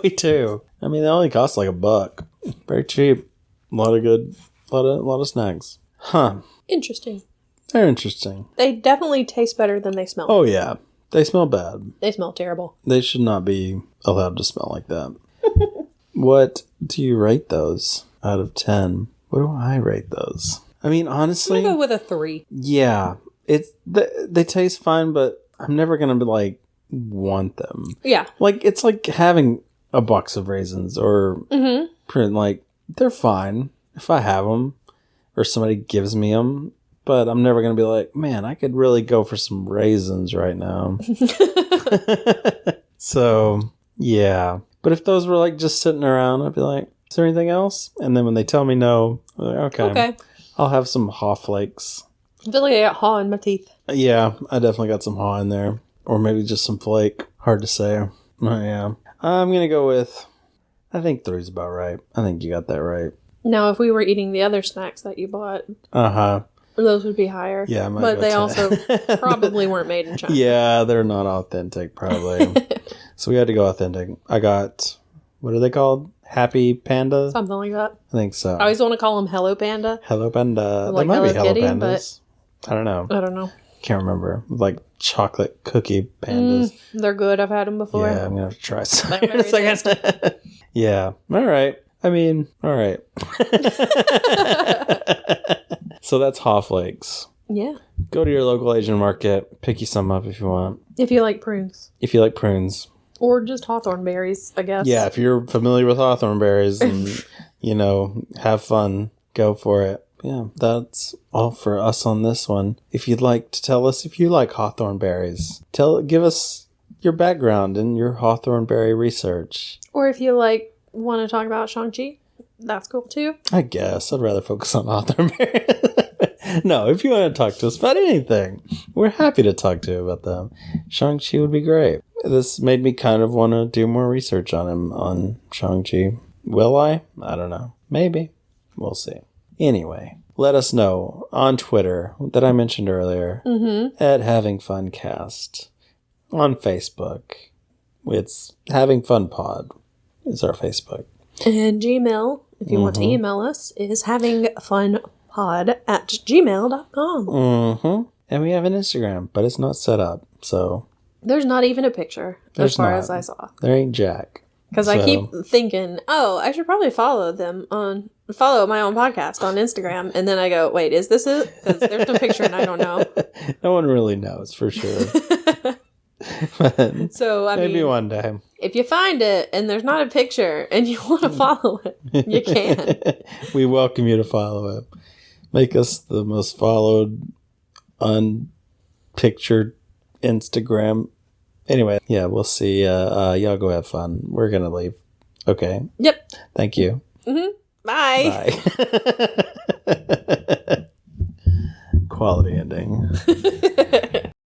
We do. I mean, they only cost $1. Very cheap. A lot of good, a lot of snacks. Huh. Interesting. They're interesting. They definitely taste better than they smell. Oh, yeah. They smell bad. They smell terrible. They should not be allowed to smell like that. What do you rate those out of 10? What do I rate those? I mean, honestly, I'm gonna go with a 3. Yeah, they taste fine, but I'm never gonna be like want them. Yeah, like it's like having a box of raisins or print. Like they're fine if I have them or somebody gives me them, but I'm never gonna be like, man, I could really go for some raisins right now. So yeah, but if those were like just sitting around, I'd be like, is there anything else? And then when they tell me no, I'm like, okay. I'll have some Haw Flakes. I feel like I got Haw in my teeth. Yeah, I definitely got some Haw in there. Or maybe just some Flake. Hard to say. Yeah. I'm going to go with, I think 3's about right. I think you got that right. Now, if we were eating the other snacks that you bought, those would be higher. Yeah, but they also probably weren't made in China. Yeah, they're not authentic, probably. So we had to go authentic. I got, what are they called? Happy Panda? Something like that. I think so. I always want to call them Hello Panda. Hello Panda. Like there might Hello be Hello Kitty, Pandas. I don't know. Can't remember. Like chocolate cookie pandas. They're good. I've had them before. Yeah, I'm going to have to try some. They're very tasty. Yeah. All right. I mean, all right. So that's Haw Flakes. Yeah. Go to your local Asian market. Pick you some up if you want. If you like prunes. Or just hawthorn berries, I guess. Yeah, if you're familiar with hawthorn berries and, have fun, go for it. Yeah, that's all for us on this one. If you'd like to tell us if you like hawthorn berries, give us your background and your hawthorn berry research. Or if you want to talk about Shang-Chi, that's cool too. I guess I'd rather focus on hawthorn berries. No, if you want to talk to us about anything, we're happy to talk to you about them. Shang-Chi would be great. This made me kind of want to do more research on him, on Shang-Chi. Will I? I don't know. Maybe. We'll see. Anyway, let us know on Twitter that I mentioned earlier at Having Fun Cast. On Facebook, it's Having Fun Pod is our Facebook. And Gmail, if you want to email us, is havingfunpod@gmail.com. And we have an Instagram, but it's not set up, so... There's not even a picture, as far as I saw. There ain't jack. Because I keep thinking, I should probably follow my own podcast on Instagram. And then I go, wait, is this it? Because there's no picture and I don't know. No one really knows, for sure. So, maybe one day. If you find it and there's not a picture and you want to follow it, you can. We welcome you to follow it. Make us the most followed, unpictured Instagram. Anyway, yeah, we'll see. Y'all go have fun. We're going to leave. Okay. Yep. Thank you. Bye. Bye. Quality ending.